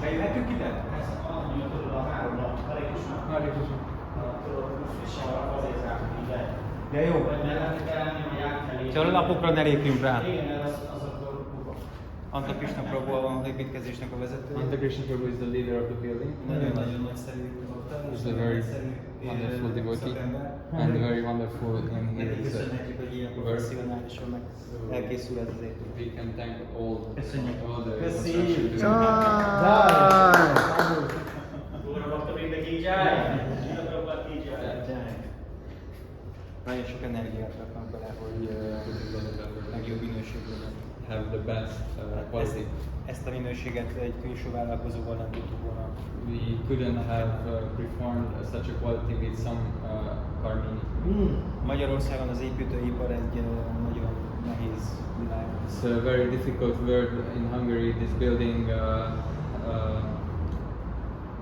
Speaker 2: Bejöhetünk ide? De jó. Csak a lapokra ne lépjünk rá. Anta Krishna Prabhu a építkezésnek a vezető.
Speaker 3: Anta Krishna Prabhu is the leader of the building.
Speaker 2: Nagyon-nagyon nagyszerű.
Speaker 3: He's a very wonderful devotee and very wonderful in his
Speaker 2: Köszönhetjük, hogy ilyen professzionálisan meg elkészül ez az épület.
Speaker 3: We can thank all the
Speaker 2: Köszönjük.
Speaker 3: construction
Speaker 2: Köszönjük. Nagyon sok energiát raknak bele, hogy legjobb minőség legyen.
Speaker 3: have the best quality.
Speaker 2: Ezt a minőséget egy külső vállalkozóval nem tudtuk volna.
Speaker 3: We couldn't have performed such a quality with some Carmini.
Speaker 2: Magyarországon az építőipar egy nagyon nehéz világ.
Speaker 3: It's a very difficult world in Hungary. This building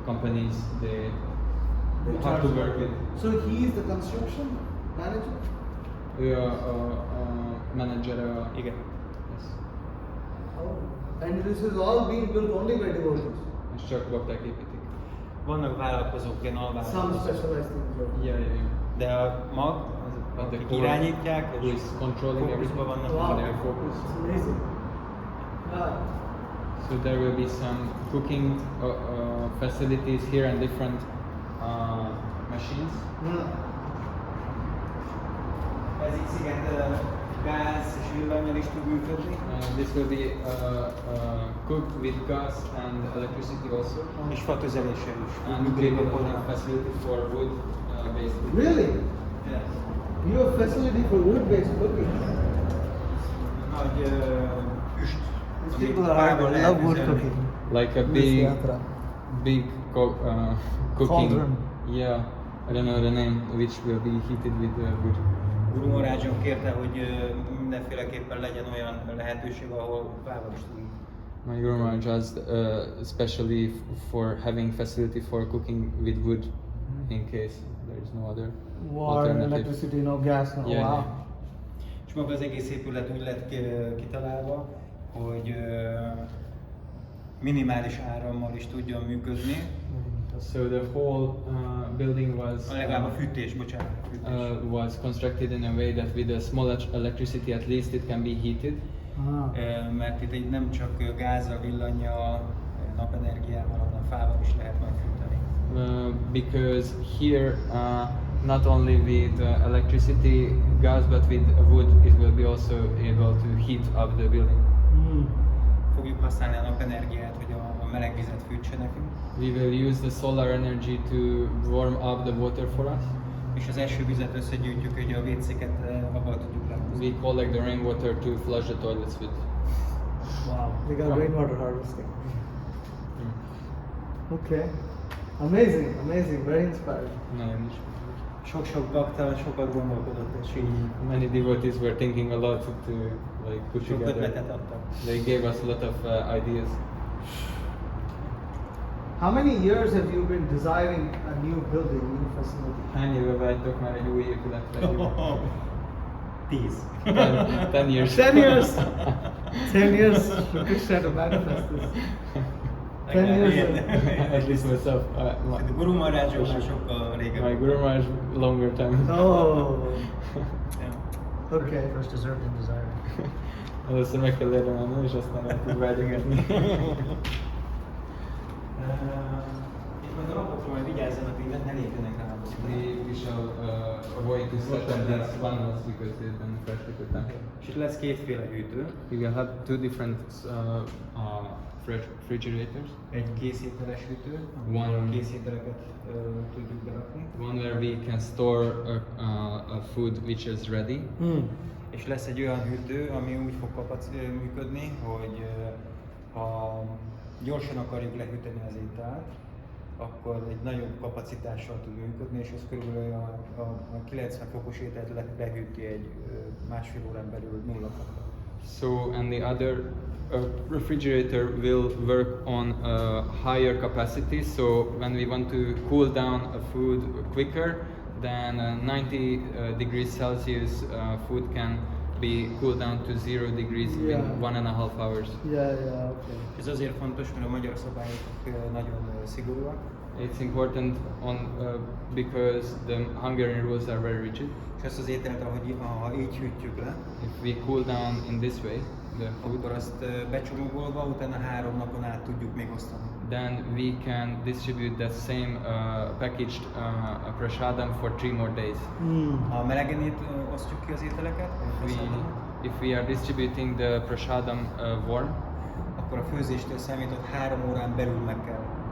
Speaker 3: companies, they have to work with.
Speaker 1: So he is the construction manager?
Speaker 3: Manager.
Speaker 2: Igen.
Speaker 3: Yes.
Speaker 1: And this is all being built only by devotees?
Speaker 3: És csak bakták építik.
Speaker 2: Vannak vállalkozók, ilyen
Speaker 1: Some
Speaker 2: alvállalkozók.
Speaker 1: specialized things.
Speaker 3: Yeah.
Speaker 2: De a mag,
Speaker 3: But the
Speaker 2: akik
Speaker 3: core
Speaker 2: irányítják,
Speaker 3: who is controlling
Speaker 2: fókuszban
Speaker 3: everything.
Speaker 2: vannak.
Speaker 1: Wow.
Speaker 3: They are focused.
Speaker 1: It's amazing.
Speaker 3: So there will be some cooking facilities here and different machines.
Speaker 2: Ez így sziget gáz és villannyal is tud működni.
Speaker 3: This will be cooked with gas and electricity also.
Speaker 2: És fatüzeléssel is.
Speaker 3: And we will have facility for wood based.
Speaker 1: Really?
Speaker 2: Yes.
Speaker 1: You have facility for wood-based cooking?
Speaker 2: Nagy füst.
Speaker 1: These
Speaker 2: amit
Speaker 1: people are
Speaker 2: fából
Speaker 1: love
Speaker 2: lehet
Speaker 1: wood
Speaker 2: üzelni.
Speaker 1: cooking.
Speaker 3: Like a
Speaker 1: This yatra.
Speaker 3: big cooking.
Speaker 1: Cauldron.
Speaker 3: Yeah, I don't know the name, which will be heated with wood.
Speaker 2: Guru Maharajom kérte, hogy mindenféleképpen legyen olyan lehetőség, ahol fával is tudunk.
Speaker 3: My Guru Maharaj asked especially for having facility for cooking with wood in case there is no other
Speaker 1: Water,
Speaker 3: alternative.
Speaker 1: electricity, no gas, no.
Speaker 3: Yeah,
Speaker 1: Wow.
Speaker 3: yeah.
Speaker 2: És maga az egész épület úgy lett kitalálva, hogy minimális árammal is tudjon működni.
Speaker 3: So the whole building
Speaker 2: Legalább a fűtés, bocsánat. Fűtés.
Speaker 3: was constructed in a way that with a small electricity at least it can be heated.
Speaker 2: Mert itt így nem csak gázzal, villannyal, napenergiával, hanem fával is lehet megfűteni.
Speaker 3: Because here not only with electricity, gas, but with wood it will be also able to heat up the building.
Speaker 2: Fogjuk használni a napenergiát, hogy a meleg vizet fűtse nekünk.
Speaker 3: We will use the solar energy to warm up the water for us.
Speaker 2: És az esővizet összegyűjtjük, hogy a WC-ket abban tudjuk lehozni.
Speaker 3: We collect the rainwater to flush the toilets with.
Speaker 1: Wow. They got
Speaker 3: From-
Speaker 1: rainwater harvesting. Okay. Amazing, amazing, very inspiring.
Speaker 3: Nagyon is.
Speaker 2: Sok-sok bakta, sokat gondolkodott, és így
Speaker 3: Many devotees were thinking a lot to like put
Speaker 2: sok
Speaker 3: together.
Speaker 2: ötletet adtak.
Speaker 3: They gave us a lot of ideas.
Speaker 1: How many years have you been desiring a new building, new facility?
Speaker 3: Hány éve vágytok már egy új épületre?
Speaker 2: 10.
Speaker 3: 10 years.
Speaker 1: 10 years! 10 years! Krishna to manifest this. 10 years.
Speaker 3: At least myself.
Speaker 2: A Guru Maharajom már sokkal
Speaker 3: My
Speaker 2: régebben.
Speaker 3: Guru Maharaj longer time.
Speaker 1: Oh,
Speaker 2: Ja.
Speaker 1: okay.
Speaker 4: First deserve then desire.
Speaker 3: Először meg kell erre menni, és aztán el tud vágyogatni.
Speaker 2: majd a lapokról vigyázzanak, hogy ne lépjenek rá.
Speaker 3: We shall avoid to set on these panels because they then practically attack.
Speaker 2: És itt lesz kétféle hűtő.
Speaker 3: We will have two different refrigerators.
Speaker 2: Egy készételes hűtő,
Speaker 3: One.
Speaker 2: ahol a készételeket tudjuk berakni.
Speaker 3: One where we can store a food which is ready.
Speaker 2: És lesz egy olyan hűtő, ami úgy fog működni, hogy ha gyorsan akarjuk lehűteni az ételt, akkor egy nagyobb kapacitással tud működni, és ez körülbelül a 90 fokos ételt lehűti egy másfél órán belül 0 fokra.
Speaker 3: So, and the other refrigerator will work on a higher capacity. So, when we want to cool down a food quicker, then 90 degrees Celsius food can be cooled down to 0 degrees in 1.5 hours.
Speaker 1: Yeah, okay.
Speaker 2: Ez azért fontos, mert a magyar szabályok nagyon szigorúak.
Speaker 3: It's important because the Hungarian rules are very rigid.
Speaker 2: És ezt az ételt, ha így hűtjük le,
Speaker 3: If we cool down in this way, the food,
Speaker 2: akkor azt becsomagolva, utána 3 napon át tudjuk még osztani.
Speaker 3: then we can distribute that same packaged prasadam for 3 more days.
Speaker 2: Ha melegenét osztjuk ki az ételeket,
Speaker 3: If we are distributing the prasadam warm,
Speaker 2: akkor a főzéstől számított 3 órán belül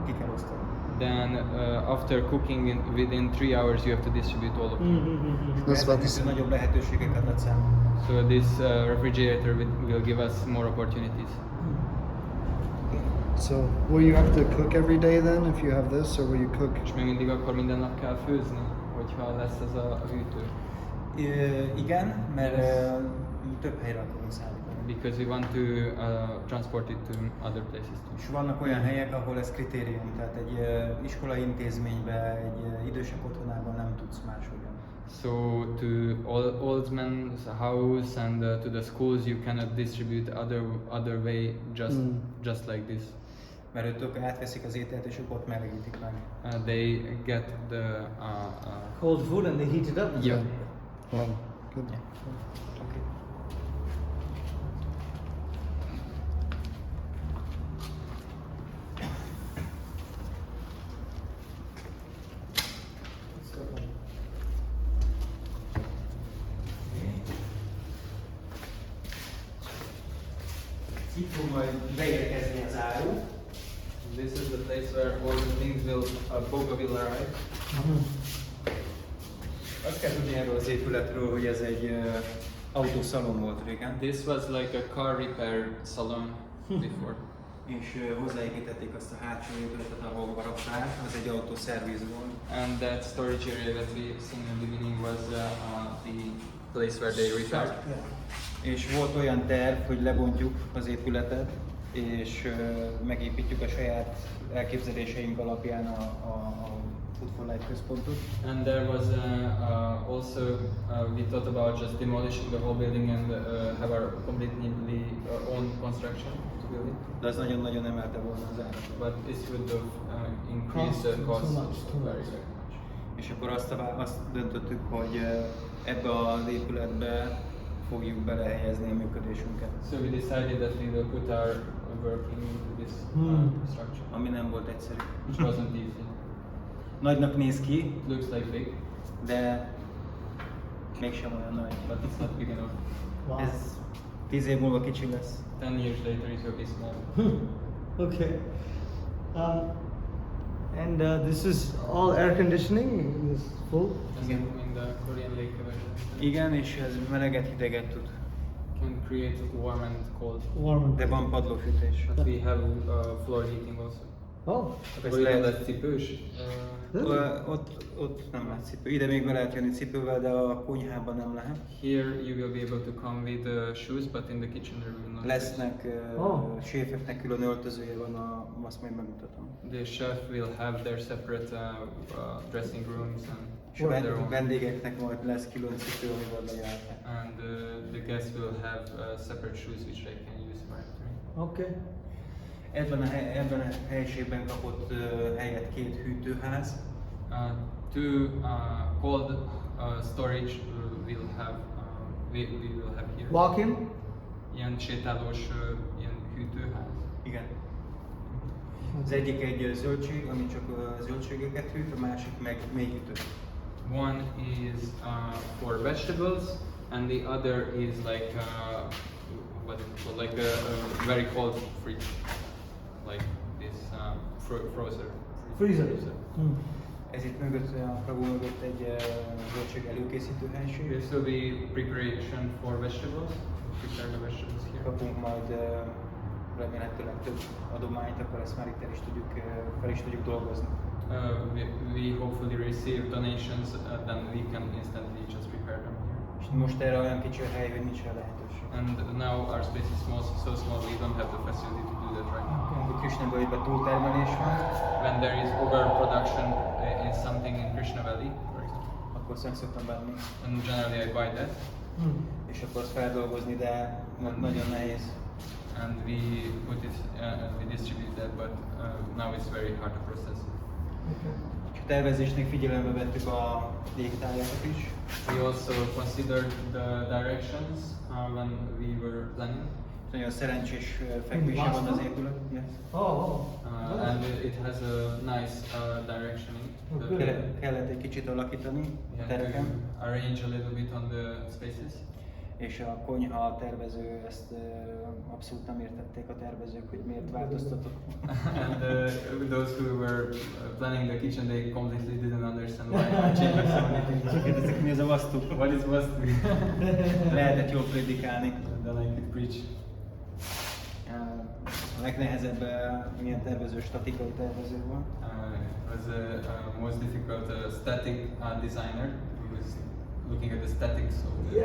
Speaker 2: ki kell osztani.
Speaker 3: then after cooking within 3 hours you have to distribute all of them.
Speaker 4: That's about the
Speaker 2: Ez
Speaker 4: same.
Speaker 2: nagyobb lehetőségeket ad számunkra.
Speaker 3: So this refrigerator will give us more opportunities.
Speaker 4: So will you have to cook every day then if you have this, or will you cook?
Speaker 3: És még mindig akkor minden nap kell főzni, hogyha lesz ez a hűtő.
Speaker 2: Igen, mert több helyre akarunk szállítani.
Speaker 3: Because we want to transport it to other places too.
Speaker 2: És vannak olyan helyek, ahol ez kritérium, tehát egy iskolai intézményben, egy idősek otthonában nem tudsz máshogyan.
Speaker 3: So to old men's house and to the schools you cannot distribute other way just like this.
Speaker 2: Mert ők átveszik az ételt és ők ott melegítik meg.
Speaker 3: They get the
Speaker 1: Cold food and they heat it up?
Speaker 3: yeah.
Speaker 4: Wow, good.
Speaker 2: Okay. Itt fog majd beérkezni az áru.
Speaker 3: This is the place where all the things Boga will arrive.
Speaker 2: Azt kell tudni erről az épületről, hogy ez egy autószalon volt régen,
Speaker 3: This was like a car repair salon before.
Speaker 2: és hozzáépítették azt a hátsó épületet, ahol a raktár, az egy autószerviz volt.
Speaker 3: And that storage area that we seen in the beginning was the place where they repaired.
Speaker 2: És volt olyan terv, hogy lebontjuk az épületet, és megépítjük a saját elképzeléseink alapján a Food for Life központot.
Speaker 3: And there was also we thought about just demolishing the whole building and have our completely own construction to build it.
Speaker 2: De az nagyon-nagyon emelte volna az árat.
Speaker 3: But this would have increased the cost very much.
Speaker 2: És akkor azt döntöttük, hogy ebbe az épületbe fogjuk belehelyezni a működésünket,
Speaker 3: So we decided that we will put our working into this structure,
Speaker 2: ami nem volt egyszerű.
Speaker 3: which wasn't easy.
Speaker 2: Nagynak néz ki,
Speaker 3: It looks like big,
Speaker 2: de mégsem olyan nagy.
Speaker 3: but it's not big enough.
Speaker 1: Wow.
Speaker 2: Ez 10 év múlva kicsi lesz.
Speaker 3: 10 years later it will be small.
Speaker 1: Okay. And this is all air conditioning in this full?
Speaker 3: As in the Korean lake version.
Speaker 2: Igen, és ez meleget, hideget tud.
Speaker 3: Can create warm and cold.
Speaker 1: Warm.
Speaker 2: De van padlófűtés.
Speaker 3: But we have floor heating also.
Speaker 1: Oh.
Speaker 2: Ez
Speaker 3: Korean
Speaker 2: lehet-
Speaker 3: lesz cipős.
Speaker 2: Ott nem lehet cipő. Ide még be lehet jönni cipővel, de a konyhában nem lehet.
Speaker 3: Here you will be able to come with shoes, but in the kitchen there will not.
Speaker 2: Lesznek séfeknek külön öltözője van, azt majd megmutatom.
Speaker 3: The chef will have their separate dressing rooms and
Speaker 2: És
Speaker 3: their own.
Speaker 2: vendégeknek majd lesz külön cipő, amivel bejárhatnak.
Speaker 3: And the guests will have separate shoes which they can use for entering.
Speaker 1: Okay.
Speaker 2: Ebben a helyiségben kapott helyet 2 hűtőház.
Speaker 3: Two cold storage we'll have we will have here.
Speaker 1: Walk-in?
Speaker 3: Ilyen sétálós ilyen hűtőház.
Speaker 2: Igen. Az egyik egy zöldség, ami csak zöldségeket hűt, a másik meg mélyhűtő.
Speaker 3: One is for vegetables, and the other is like what is it called? Like a very cold fridge, like this frozen.
Speaker 1: Freezer.
Speaker 2: Ez itt mögött, a kapu mögött egy zöldség előkészítő helység.
Speaker 3: This will be preparation for vegetables. Prepare the vegetables here.
Speaker 2: Kapunk majd remélhetőleg több adományt, akkor ezt már itt fel is tudjuk dolgozni.
Speaker 3: We hopefully receive donations, then we can instantly just prepare them here.
Speaker 2: És most erre olyan kicsi a hely, hogy nincs rá lehetőség.
Speaker 3: And now our space is small, so small we don't have the facility to do that right now.
Speaker 2: Amikor Krishnabölgyben túltermelés van,
Speaker 3: When there is overproduction in something in Krishna Valley, for example,
Speaker 2: akkor azt meg szoktam venni.
Speaker 3: and generally I buy that,
Speaker 2: És akkor azt feldolgozni, de nagyon nehéz.
Speaker 3: and we put it, we distribute that, but now it's very hard to process.
Speaker 2: És a tervezésnél figyelembe vettük a légtájakat is.
Speaker 3: We also considered the directions when we were planning,
Speaker 2: Nagyon szerencsés fekvése van az épület. Yes.
Speaker 3: and it has a nice directioning.
Speaker 2: Kellett egy kicsit alakítani
Speaker 3: We
Speaker 2: a
Speaker 3: had
Speaker 2: tereken.
Speaker 3: to arrange a little bit on the spaces.
Speaker 2: És a konyha tervező ezt abszolút nem értették a tervezők, hogy miért változtatok.
Speaker 3: And those who were planning the kitchen, they completely didn't understand why I changed so many things.
Speaker 2: Kérdezik, mi ez a vastu?
Speaker 3: What is must be?
Speaker 2: Lehetett jól prédikálni.
Speaker 3: Then I could preach.
Speaker 2: A legnehezebb milyen tervező, statikai tervező van.
Speaker 3: Was the most difficult static designer who was looking at the statics of the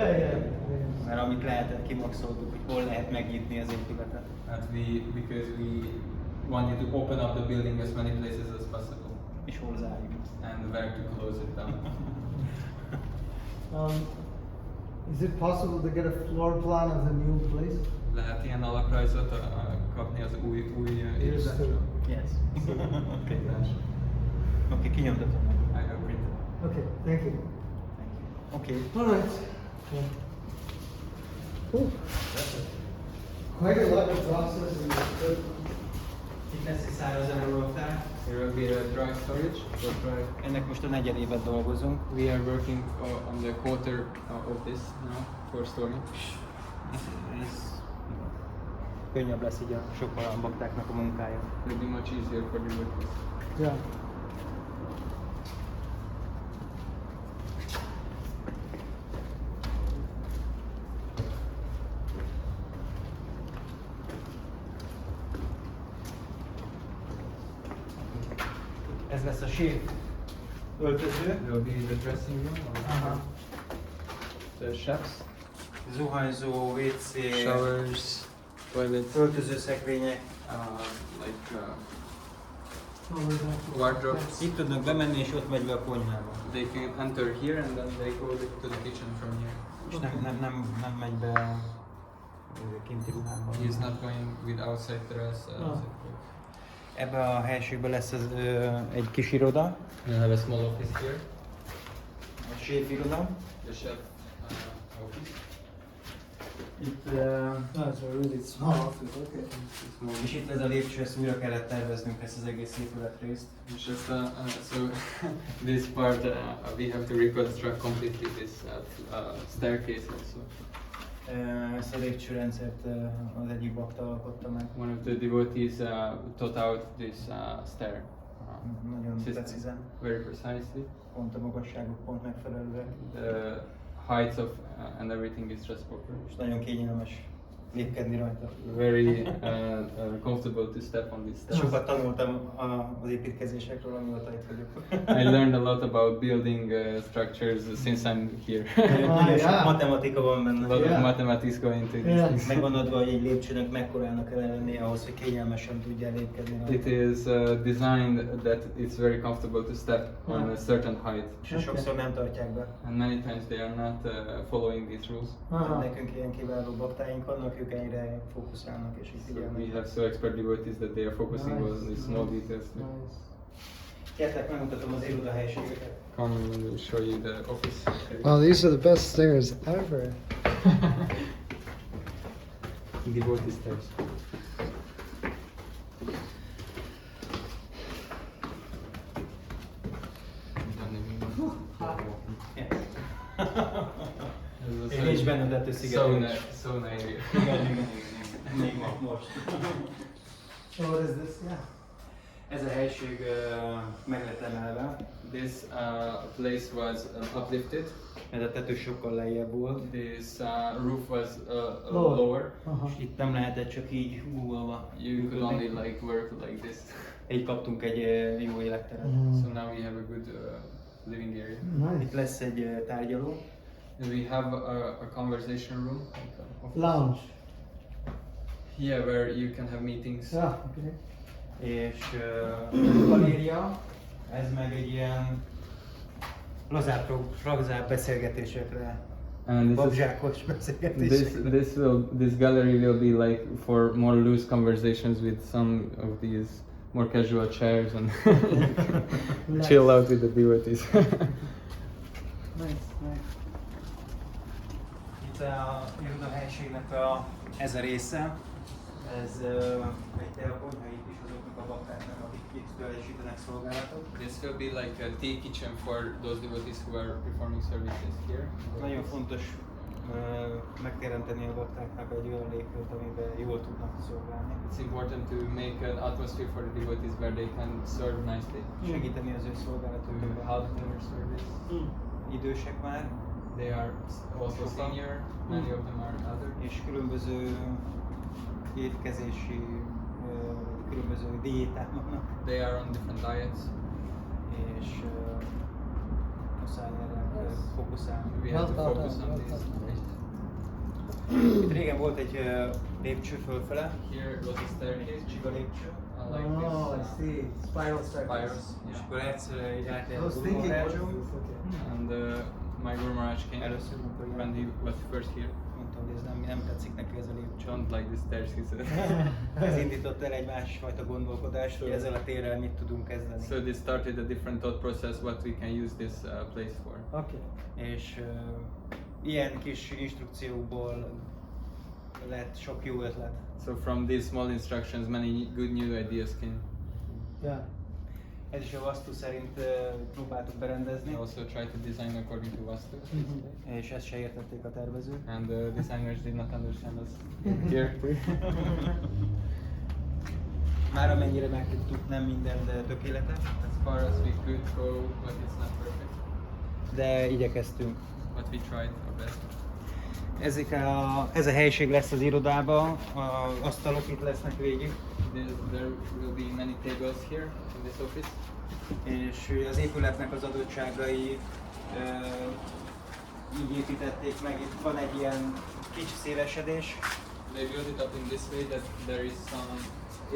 Speaker 2: Mert amit lehetett, kimaxoltuk, hogy hol lehet megnyitni az épületet.
Speaker 3: because we wanted to open up the building as many places as possible
Speaker 2: És hol zárjuk.
Speaker 3: and where to close it down.
Speaker 1: Is it possible to get a floor plan of the new place?
Speaker 3: Lehet ilyen alaprajzot kapni az új épületről?
Speaker 2: Yes.
Speaker 3: Okay.
Speaker 2: Oké, kinyomtatom meg.
Speaker 3: I have printed.
Speaker 1: Okay, thank you.
Speaker 2: Oké.
Speaker 1: All right. Cool. Quite a lot of process in this.
Speaker 2: Itt lesz egy 100 000 raktár.
Speaker 3: Here will be a dry storage.
Speaker 2: Ennek most a negyedévet dolgozunk.
Speaker 3: We are working on the quarter of this now for storing.
Speaker 2: Ez könnyebb lesz így a sokkal a baktáknak a munkája.
Speaker 3: It will be much easier for the workers.
Speaker 1: Yeah.
Speaker 2: Ez lesz a séf öltöző.
Speaker 3: It will be the dressing room or the chefs,
Speaker 2: Zuhanyzó, WC,
Speaker 3: showers, toilets,
Speaker 2: öltözőszekrények.
Speaker 3: like wardrobes.
Speaker 2: Itt tudnak bemenni, és ott megy be a konyhába.
Speaker 3: They can enter here and then they go to the kitchen from here.
Speaker 2: És nem megy be kinti ruhába.
Speaker 3: He is not going with outside dress.
Speaker 2: Ebbe a helységben lesz egy kis iroda,
Speaker 3: We'll have a small office here.
Speaker 2: a séf iroda.
Speaker 3: The chef office.
Speaker 2: Itt,
Speaker 1: That's a really small office. Okay.
Speaker 2: és itt ez a lépcső, ezt újra kellett terveznünk, ezt az egész épületrészt.
Speaker 3: It's just so this part we have to reconstruct completely this staircase also.
Speaker 2: Ezt a lépcsőrendszert az egyik bakta alkotta meg.
Speaker 3: One of the devotees taught out this stair
Speaker 2: Nagyon
Speaker 3: system
Speaker 2: precízen,
Speaker 3: very precisely.
Speaker 2: pont a magasságok pont megfelelően,
Speaker 3: The heights of and everything is just proper.
Speaker 2: és nagyon kényelmes lépkedni rajta.
Speaker 3: Very comfortable to step on this stairs.
Speaker 2: Sokat tanultam az építkezésekről, amióta itt vagyok.
Speaker 3: I learned a lot about building structures since I'm here.
Speaker 2: Nagyon sok
Speaker 1: yeah.
Speaker 2: matematika van
Speaker 3: A
Speaker 2: benne.
Speaker 3: lot
Speaker 1: Yeah.
Speaker 3: of mathematics go into these
Speaker 1: Yeah.
Speaker 3: things.
Speaker 2: Megvan adva, hogy egy lépcsőnek mekkorának kell lennie ahhoz, hogy kényelmesen tudjál lépkedni
Speaker 3: It
Speaker 2: rajta.
Speaker 3: is designed that it's very comfortable to step on a certain height.
Speaker 2: És sokszor nem tartják be.
Speaker 3: And many times they are not following these rules.
Speaker 2: Nekünk ilyen kiváló baktáink vannak, ők ennyire fókuszálnak és így
Speaker 3: So we
Speaker 2: figyelnek.
Speaker 3: have so expert devotees that they are focusing
Speaker 1: Nice.
Speaker 3: on these small details.
Speaker 1: Nice.
Speaker 2: Gyertek, megmutatom az irodahelyiségeket.
Speaker 3: Come and show you the office.
Speaker 4: Wow, these are the best stairs ever.
Speaker 3: Devotee stairs.
Speaker 2: bennünket
Speaker 3: So,
Speaker 2: szigetelés.
Speaker 3: so naive.
Speaker 2: Igen. Még most.
Speaker 1: So what is this? Yeah.
Speaker 2: Ez a helység meg lett emelve.
Speaker 3: This place was uplifted.
Speaker 2: Ez a tető sokkal lejjebb volt.
Speaker 3: This roof was
Speaker 1: Lower.
Speaker 3: lower.
Speaker 1: Uh-huh.
Speaker 2: És itt nem lehetett csak így húvolva.
Speaker 3: You could only like work like this.
Speaker 2: Így kaptunk egy jó életteret.
Speaker 3: So now we have a good living area.
Speaker 1: Nice.
Speaker 2: Itt lesz egy tárgyaló.
Speaker 3: We have a conversation room.
Speaker 1: Lounge.
Speaker 3: Yeah, where you can have meetings.
Speaker 1: Yeah. Okay.
Speaker 2: És galéria, ez meg egy ilyen lazább beszélgetésekre,
Speaker 3: And this is
Speaker 2: babzsákos beszélgetésekre.
Speaker 3: this gallery will be like for more loose conversations with some of these more casual chairs and chill out with the devotees.
Speaker 1: Nice. Nice.
Speaker 2: Itt a irodahelyiségnek ez a része, ez egy teakonyha itt is azoknak a baktáknak, akik itt teljesítenek szolgálatot.
Speaker 3: This will be like a tea kitchen for those devotees who are performing services here.
Speaker 2: Nagyon fontos megteremteni a baktáknak egy olyan légkört, amiben jól tudnak szolgálni.
Speaker 3: It's important to make an atmosphere for the devotees where they can serve nicely.
Speaker 2: Segíteni az ő
Speaker 3: To
Speaker 2: szolgálatukat.
Speaker 3: help in their service.
Speaker 2: Idősek már,
Speaker 3: They are also senior, many of them are elder.
Speaker 2: és különböző étkezési, különböző diéták vannak,
Speaker 3: They are on different diets.
Speaker 2: és muszáj erre fókuszálni.
Speaker 3: We have to focus on these.
Speaker 2: Itt régen volt egy lépcső fölfele,
Speaker 3: Here was a staircase,
Speaker 2: csiga lépcső,
Speaker 3: like
Speaker 1: Oh, I
Speaker 3: this.
Speaker 1: see. Spiral staircase.
Speaker 3: Spirals,
Speaker 2: és
Speaker 3: yeah.
Speaker 2: akkor egyszer így
Speaker 1: I
Speaker 2: átjárni
Speaker 1: was
Speaker 2: a
Speaker 1: thinking, what is
Speaker 2: Guru
Speaker 1: this? Okay.
Speaker 3: And my Guru Maharaj came
Speaker 2: Először, amikor
Speaker 3: when he was first here.
Speaker 2: mondta, hogy ez nem tetszik neki ez a lépcső.
Speaker 3: Don't like the stairs, he said.
Speaker 2: Ez indított el egy másfajta gondolkodást, hogy ezzel a térrel mit tudunk kezdeni.
Speaker 3: So this started a different thought process, what we can use this place for.
Speaker 1: Okay.
Speaker 2: És ilyen kis instrukciókból lett sok jó ötlet.
Speaker 3: So from these small instructions, many good new ideas came.
Speaker 1: Yeah.
Speaker 2: Ez is a vastu szerint próbáltuk berendezni,
Speaker 3: We also tried to design according to Vastu.
Speaker 2: és ezt se értették a tervezők.
Speaker 3: And the designers did not understand us here.
Speaker 2: Már amennyire meg tudtuk, nem minden tökéletes,
Speaker 3: As far as we could go, but it's not perfect.
Speaker 2: de igyekeztünk.
Speaker 3: But we tried our best.
Speaker 2: Ez a helység lesz az irodában, az asztalok itt lesznek végig,
Speaker 3: There will be many tables here in this office.
Speaker 2: és az épületnek az adottságai így építették meg. Itt van egy ilyen kicsi szélesedés,
Speaker 3: They built it up in this way that there is some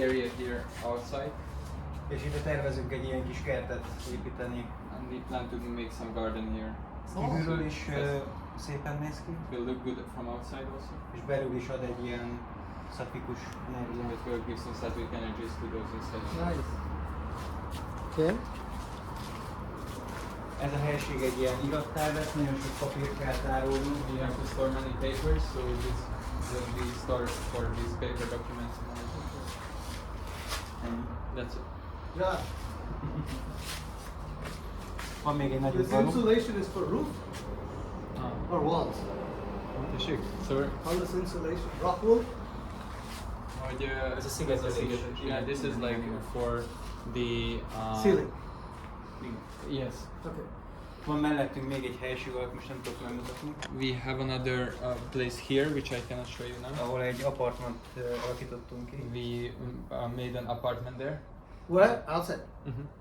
Speaker 3: area here outside,
Speaker 2: és itt tervezünk egy ilyen kis kertet építeni.
Speaker 3: and we plan to make some garden here.
Speaker 2: Kívülről is
Speaker 3: Yes.
Speaker 2: szépen néz ki,
Speaker 3: It will look good from outside also.
Speaker 2: és belül is ad egy ilyen szatvikus energiát.
Speaker 3: It will give some sattvic energies to those inside.
Speaker 1: Nice. Okay.
Speaker 2: Ez a helység egy ilyen irattár lesz, nagyon sok papírt kell tárolni.
Speaker 3: We have to store many papers, so this will be stored for these paper documents.
Speaker 2: Ennyi.
Speaker 3: That's it.
Speaker 1: Yeah.
Speaker 2: Van még egy nagyobb
Speaker 1: This
Speaker 2: való.
Speaker 1: insulation is for roof or walls?
Speaker 2: Tessék?
Speaker 3: So
Speaker 1: How is insulation? Rock wool?
Speaker 2: Ez a szigetelés.
Speaker 3: Yeah, this is like for the
Speaker 1: Ceiling.
Speaker 3: Yes.
Speaker 1: Okay.
Speaker 2: Van mellettünk még egy helység, amit most nem tudok megmutatni,
Speaker 3: We have another place here, which I cannot show you now.
Speaker 2: ahol egy apartmant alakítottunk ki.
Speaker 3: We made an apartment there.
Speaker 1: Where? Outside.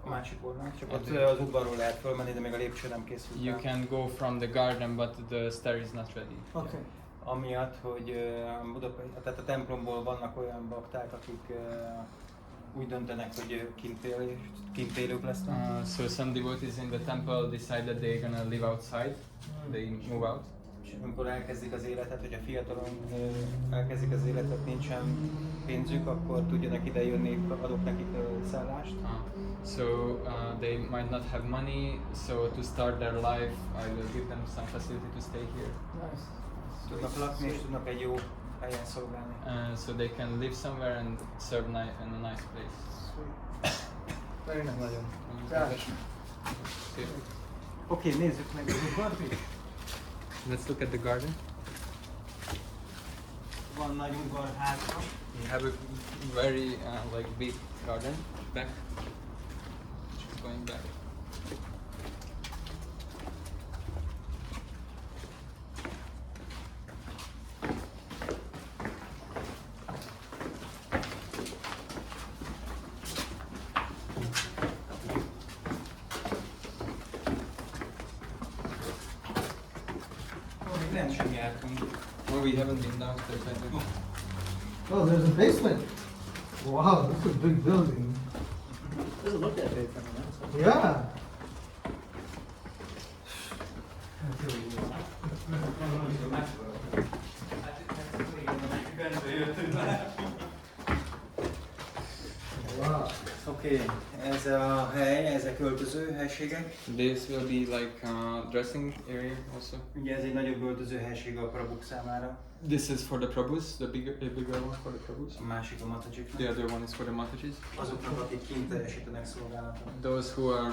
Speaker 2: A másik oldalon, csak ott az udvarról lehet fölmenni, de még a lépcső nem készült
Speaker 3: You
Speaker 2: el.
Speaker 3: can go from the garden, but the stair is not ready.
Speaker 1: Okay.
Speaker 2: Amiatt, hogy tehát a templomból vannak olyan bakták, akik úgy döntenek, hogy kint élők lesznek.
Speaker 3: So some devotees in the temple decide that they're gonna live outside. They move out.
Speaker 2: És amikor elkezdik az életet, hogy a fiatalon elkezdik az életet, nincsen pénzük, akkor tudjanak ide jönni, adok nekik szállást.
Speaker 3: So they might not have money, so to start their life, I will give them some facility to stay here.
Speaker 1: Nice.
Speaker 2: Tudnak lakni és tudnak egy jó helyen szolgálni.
Speaker 3: So they can live somewhere and serve in a nice place.
Speaker 1: Sweet. Very nice.
Speaker 2: Nagyon.
Speaker 1: Yeah.
Speaker 3: Okay.
Speaker 2: Oké, nézzük meg az udvart is.
Speaker 3: Let's look at the garden.
Speaker 2: van nagy udvar hátra.
Speaker 3: We have a very like big garden back. Just going back.
Speaker 2: Még nem sem jártunk.
Speaker 3: Well, we haven't been downstairs. I think.
Speaker 1: Oh, there's a basement. Wow, this is a big building.
Speaker 5: Doesn't look that big from the outside.
Speaker 1: Yeah. Wow.
Speaker 2: Oké, ez a hely, ezek öltöző helységek.
Speaker 3: This will be like dressing area also.
Speaker 2: Ugye ez egy nagyobb öltöző helység a prabuk számára.
Speaker 3: This is for the Prabhus, the bigger one for the Prabhus.
Speaker 2: A másik a matacsiknak.
Speaker 3: The other one is for the Matajis.
Speaker 2: Azoknak, akik kint teljesítenek szolgálatot.
Speaker 3: Those who are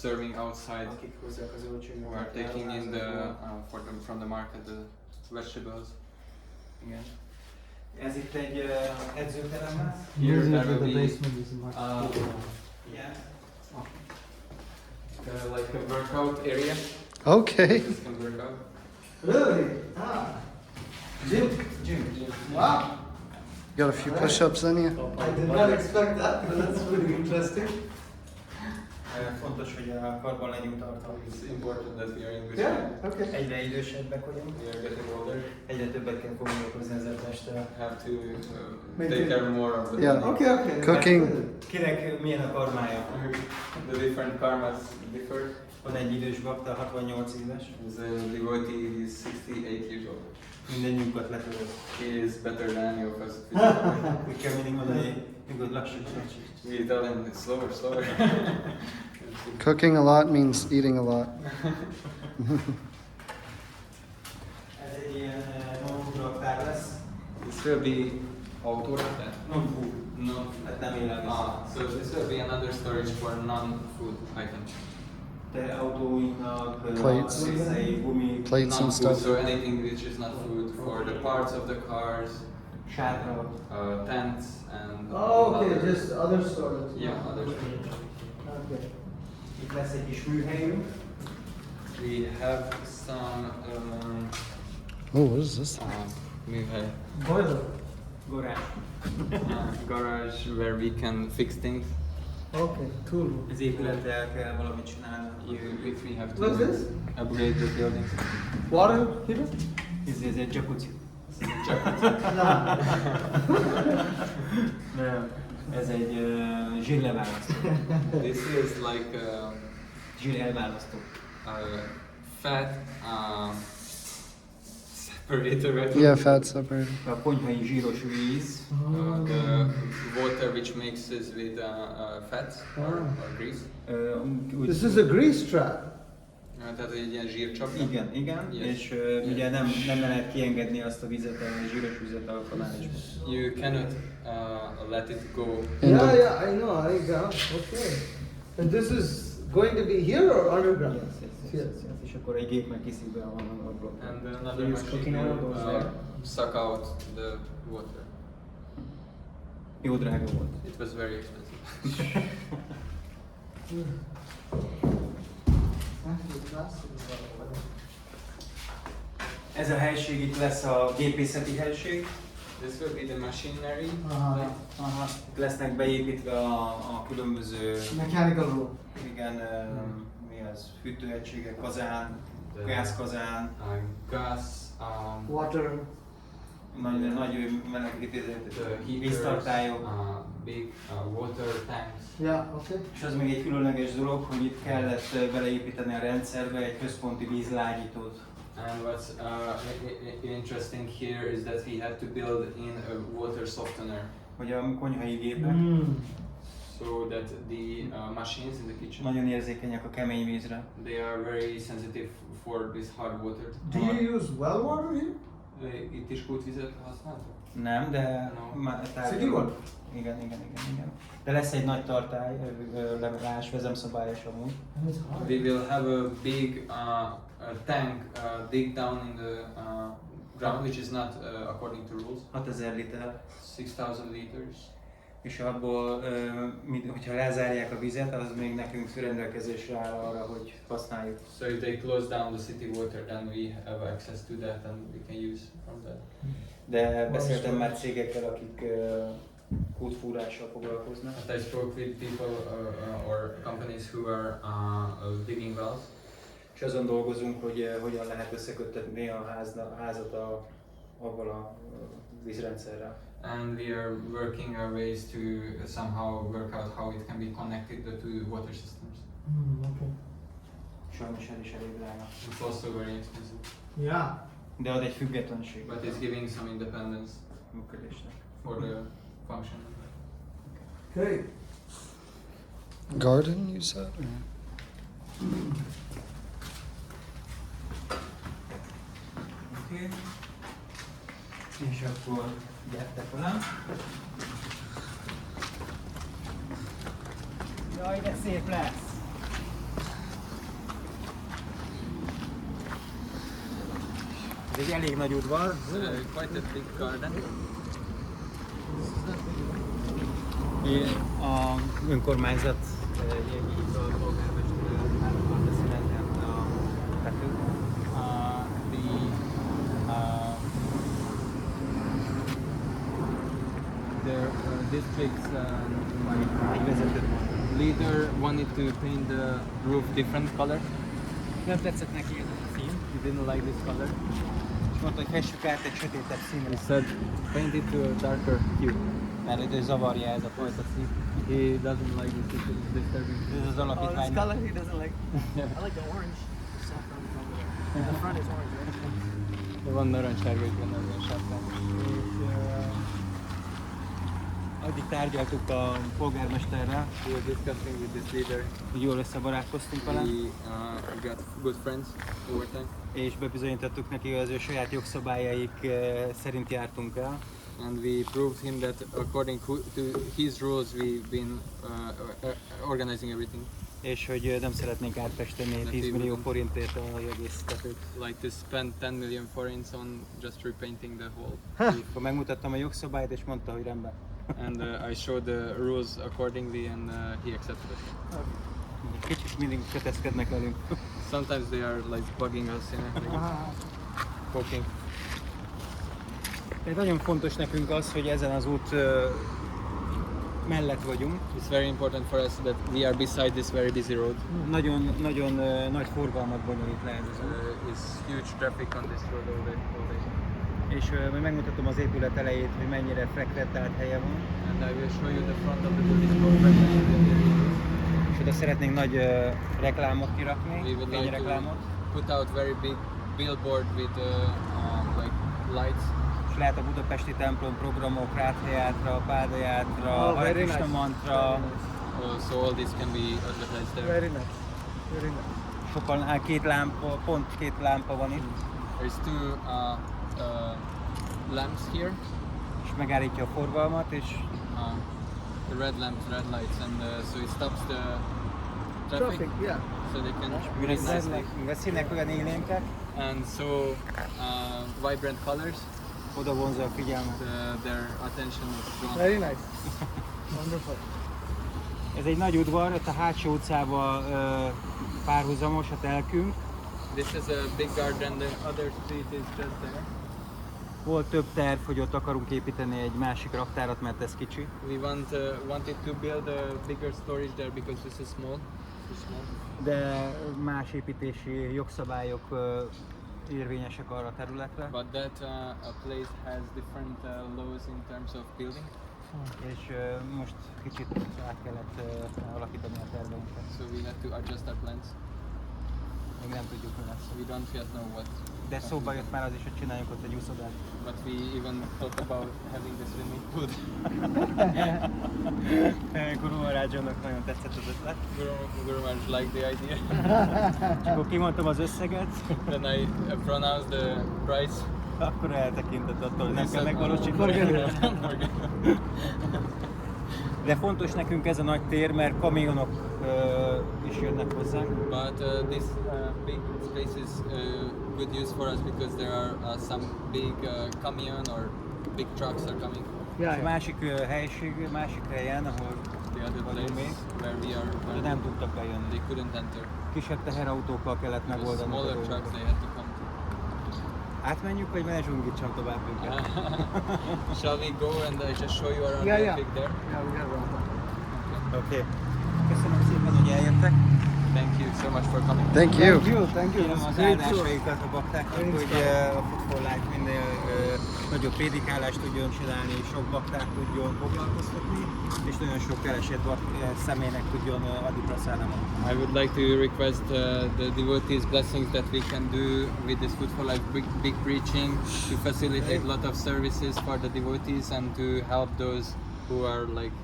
Speaker 3: serving outside,
Speaker 2: Akik hozzák az zöldséget.
Speaker 3: who are taking in from the market the vegetables.
Speaker 2: Igen. Ez itt egy edzőterem lesz.
Speaker 3: Here there
Speaker 1: the
Speaker 3: will be
Speaker 1: basement is much.
Speaker 2: Igen.
Speaker 3: like a workout area.
Speaker 4: Okay.
Speaker 3: This can work out.
Speaker 1: Really? Ah. Gym.
Speaker 2: Gym.
Speaker 1: Wow.
Speaker 4: Got a few push-ups in you.
Speaker 1: I did not expect that, but that's pretty interesting.
Speaker 2: Fontos, hogy a karban legyünk tartalmi.
Speaker 3: It's important that we are in good
Speaker 1: Yeah,
Speaker 3: shape.
Speaker 1: okay.
Speaker 2: Egyre idősebbek vagyunk.
Speaker 3: We are getting older.
Speaker 2: Egyre többet kell foglalkozni ezzel a testtel.
Speaker 3: Have to
Speaker 1: Maintain.
Speaker 3: take care more of the
Speaker 4: Yeah.
Speaker 3: body.
Speaker 1: Okay, okay.
Speaker 4: Cooking.
Speaker 2: Kinek milyen a karmája?
Speaker 3: The different karmas differ.
Speaker 2: Van egy idős bakta, 68 éves.
Speaker 3: The devotee is 68 years old.
Speaker 2: Mindennyiunkat letörött.
Speaker 3: He is better than any of us.
Speaker 2: Úgy kell mindig mondani, nyugodt, lassíts.
Speaker 3: We tell him slower, slower.
Speaker 4: Cooking a lot means eating a lot.
Speaker 2: Ez egy ilyen non-food raktár lesz.
Speaker 3: This will be autorata.
Speaker 2: Non-food.
Speaker 3: No.
Speaker 2: Hát nem élelmiszer.
Speaker 3: So this will be another storage for non-food items.
Speaker 2: De autóinknak,
Speaker 4: Plates.
Speaker 2: részei, gumi,
Speaker 4: Plates and
Speaker 3: Non-food,
Speaker 4: stuff.
Speaker 3: so anything which is not food for the parts of the cars,
Speaker 2: sátrak.
Speaker 3: tents, and
Speaker 1: Oh, okay,
Speaker 3: other-
Speaker 1: just other storage.
Speaker 3: yeah, other.
Speaker 1: Okay.
Speaker 2: Itt lesz egy kis műhelyünk.
Speaker 3: We have some
Speaker 4: Oh, what is this?
Speaker 3: műhely,
Speaker 1: Boiler.
Speaker 2: Garázs.
Speaker 3: garage where we can fix things.
Speaker 1: Okay, tool room.
Speaker 2: Az épülettel kell valamit csinálni.
Speaker 3: If we have to
Speaker 1: What's this?
Speaker 3: upgrade the building.
Speaker 1: Water heater?
Speaker 2: Ez egy jacuzzi. Nem. Ez egy zsírleválasztó.
Speaker 3: This is like
Speaker 2: Zsír elválasztó.
Speaker 3: a fat separator, right?
Speaker 4: Yeah, fat separator.
Speaker 2: A konyhai zsíros víz.
Speaker 3: The water which mixes with fats or grease.
Speaker 1: This is a grease trap.
Speaker 3: Tehát egy ilyen zsírcsapda.
Speaker 2: Igen, igen.
Speaker 3: Yes.
Speaker 2: És ugye nem lehet kiengedni azt a vizet, a zsíros vizet a kanálisba.
Speaker 3: You cannot let it go.
Speaker 1: Yeah, yeah, I know, I got. Okay. And this is going to be here or underground? Here.
Speaker 2: És akkor egy gép meg kiszív be a ablakba.
Speaker 3: And another
Speaker 2: Use cooking
Speaker 3: machine
Speaker 2: oil
Speaker 3: will
Speaker 2: goes there.
Speaker 3: suck out the water.
Speaker 2: Jó drága volt.
Speaker 3: It was very expensive.
Speaker 2: Ez a helység itt lesz a gépészeti helység.
Speaker 3: This will be the machinery.
Speaker 2: Aha. Itt lesznek beépítve a különböző,
Speaker 1: Mechanical room.
Speaker 2: igen, mi az, fűtőegységek, kazán, gázkazán,
Speaker 3: Gas,
Speaker 1: Water.
Speaker 2: nagy melegítő
Speaker 3: the heaters,
Speaker 2: víztartályok.
Speaker 3: big water tanks.
Speaker 1: Yeah, okay.
Speaker 2: És az még egy különleges dolog, hogy itt kellett beleépíteni a rendszerbe egy központi vízlágyítót.
Speaker 3: And what's interesting here is that we had to build in a water softener
Speaker 2: Hogy a konyhai gépek
Speaker 3: so that the machines in the kitchen
Speaker 2: nagyon érzékenyek a kemény vízre.
Speaker 3: they are very sensitive for this hard water.
Speaker 1: Do you use well water here?
Speaker 3: Itt is kútvizet használtok?
Speaker 2: Nem, de
Speaker 3: No.
Speaker 1: City water?
Speaker 2: Igen. De lesz egy nagy tartály, levelás, vezemszabályos amúgy.
Speaker 1: And it's hard.
Speaker 3: We will have a big tank dig down in the ground, which is not according to rules.
Speaker 2: 6000 liter.
Speaker 3: 6,000 liters.
Speaker 2: És abból, hogyha lezárják a vizet, az még nekünk rendelkezésre áll arra, hogy használjuk.
Speaker 3: So if they close down the city water, then we have access to that and we can use from that.
Speaker 2: De beszéltem már cégekkel, akik kútfúrással foglalkoznak.
Speaker 3: And I spoke with people or companies who are digging wells.
Speaker 2: És azon dolgozunk, hogy hogyan lehet összeköttetni a házat avval a vízrendszerrel.
Speaker 3: And we are working our ways to somehow work out how it can be connected the two water systems.
Speaker 5: Okay.
Speaker 2: Sajnos el is elég drága.
Speaker 3: It's also very expensive,
Speaker 5: Yeah.
Speaker 2: De ad egy függetlenség
Speaker 3: but it's giving some independence
Speaker 2: működésnek.
Speaker 3: for the function.
Speaker 5: Okay.
Speaker 4: Garden, you said? Or?
Speaker 2: Oké. És akkor gyertek velem. Jaj, de szép lesz! Ez egy elég nagy udvar.
Speaker 3: Quite a big garden.
Speaker 2: A önkormányzat hívta a polgármester át beszélni a tetőt.
Speaker 3: The district's leader wanted to paint the roof different color.
Speaker 2: Nem tetszett neki ez a szín,
Speaker 3: He didn't like this color.
Speaker 2: és mondta, hogy fessük át egy sötétebb színre.
Speaker 3: He said, paint it to a darker hue.
Speaker 2: Mert ő zavarja ez a fajta szín.
Speaker 3: He doesn't like this, it's disturbing.
Speaker 2: Ez az
Speaker 5: Oh,
Speaker 2: alapítvány.
Speaker 5: this color he doesn't like. I like the orange. Saffron color. The front is orange, right?
Speaker 3: Van narancssárga is benne az a sápán.
Speaker 2: Addig tárgyaltuk a polgármesterrel,
Speaker 3: We were discussing with this leader.
Speaker 2: hogy jól összebarátkoztunk vele,
Speaker 3: We got good friends over time.
Speaker 2: és bebizonyítottuk neki, hogy az ő saját jogszabályaik szerint jártunk el.
Speaker 3: And we proved him that according to his rules we've been organizing everything.
Speaker 2: És hogy nem szeretnénk átfesteni 10 millió forintért az egész tetőt.
Speaker 3: Like to spend 10 million forints on just repainting the whole.
Speaker 2: Akkor megmutattam a jogszabályt, és mondta, hogy rendben.
Speaker 3: And I showed the rules accordingly and he accepted it.
Speaker 2: Kicsit mindig köteszkednek velünk.
Speaker 3: Sometimes they are like bugging us, like poking.
Speaker 2: De nagyon fontos nekünk az, hogy ezen az út mellett vagyunk.
Speaker 3: It's very important for us that we are beside this very busy road.
Speaker 2: Nagyon nagy forgalmat bonyolít le ez az út.
Speaker 3: It's huge traffic on this road all day.
Speaker 2: És megmutatom az épület elejét, hogy mennyire frekventált helye van.
Speaker 3: And I will show you the front of the building more fragmented.
Speaker 2: És oda szeretnénk nagy reklámot kirakni,
Speaker 3: We would like
Speaker 2: fényreklámot.
Speaker 3: to put out very big billboard with like lights.
Speaker 2: És lehet a budapesti templom programok, Ráthjátra, Pádajátra,
Speaker 1: Oh,
Speaker 2: Hare
Speaker 1: very
Speaker 2: Krishna
Speaker 1: nice.
Speaker 2: mantra.
Speaker 3: So all this can be advertised there.
Speaker 1: Very nice. Very nice.
Speaker 2: Sokan, pont két lámpa van itt,
Speaker 3: There's two lamps here.
Speaker 2: és megállítja a forgalmat, és
Speaker 3: The red lamps, red lights, and so it stops the traffic,
Speaker 1: Traffic, yeah.
Speaker 3: so they can
Speaker 2: mivel
Speaker 3: read nicely.
Speaker 2: a színek olyan élénkek,
Speaker 3: And so vibrant colors,
Speaker 2: oda vonza a figyelmet.
Speaker 3: their attention is drawn.
Speaker 1: Very nice. Wonderful.
Speaker 2: Ez egy nagy udvar, ott a hátsó utcával párhuzamos a telkünk.
Speaker 3: This is a big garden, the other street is just there.
Speaker 2: Volt több terv, hogy ott akarunk építeni egy másik raktárat, mert ez kicsi.
Speaker 3: We wanted to build a bigger storage there because this is small. Too small.
Speaker 2: De más építési jogszabályok érvényesek arra a területre,
Speaker 3: But that a place has different laws in terms of building.
Speaker 2: és most kicsit át kellett alakítani a terveinket.
Speaker 3: So we had to adjust our plans.
Speaker 2: Még nem tudjuk, mi lesz.
Speaker 3: We don't yet know what.
Speaker 2: De szóba jött már az is, hogy csináljunk ott egy úszodát.
Speaker 3: But we even thought about having the swimming pool.
Speaker 2: Guru Maharajnak nagyon tetszett az ötlet.
Speaker 3: Guru Maharaj liked the idea.
Speaker 2: És akkor kimondtam az összeget,
Speaker 3: Then I pronounced the price.
Speaker 2: akkor eltekintett attól, hogy nem
Speaker 3: He
Speaker 2: kell
Speaker 3: said,
Speaker 2: megvalósítani.
Speaker 3: Forget it.
Speaker 2: De fontos nekünk ez a nagy tér, mert kamionok is jönnek hozzánk.
Speaker 3: But this big space is good use for us because there are some big camion or big trucks are coming.
Speaker 1: Yeah,
Speaker 2: És a
Speaker 1: yeah.
Speaker 2: másik másik helyen, ahol
Speaker 3: The other
Speaker 2: vagyunk még,
Speaker 3: place where we are,
Speaker 2: de nem tudtak bejönni.
Speaker 3: they couldn't enter.
Speaker 2: Kisebb teherautókkal kellett
Speaker 3: With
Speaker 2: megoldani a
Speaker 3: smaller
Speaker 2: dolgokat.
Speaker 3: trucks they had to come.
Speaker 2: Átmenjünk, vagy menedzsungítsam tovább őket?
Speaker 3: Shall we go and just show you around
Speaker 1: Yeah,
Speaker 3: the
Speaker 1: yeah.
Speaker 3: pig there?
Speaker 1: Yeah, we got one.
Speaker 2: Oké. Köszönöm szépen, hogy eljöttek.
Speaker 3: Thank you so much for coming.
Speaker 4: Thank you.
Speaker 1: Thank you.
Speaker 2: Kérem
Speaker 1: It's
Speaker 2: az
Speaker 1: great tour.
Speaker 2: áldásaikat a baktáknak,
Speaker 1: Very
Speaker 2: hogy a Food for Life minél nagyobb prédikálást tudjon csinálni, sok baktát tudjon foglalkoztatni, és nagyon sok keresett személynek tudjon adni praszádámot.
Speaker 3: I would like to request the devotees' blessings that we can do with this Food for Life big preaching to facilitate a lot of services for the devotees and to help those who are like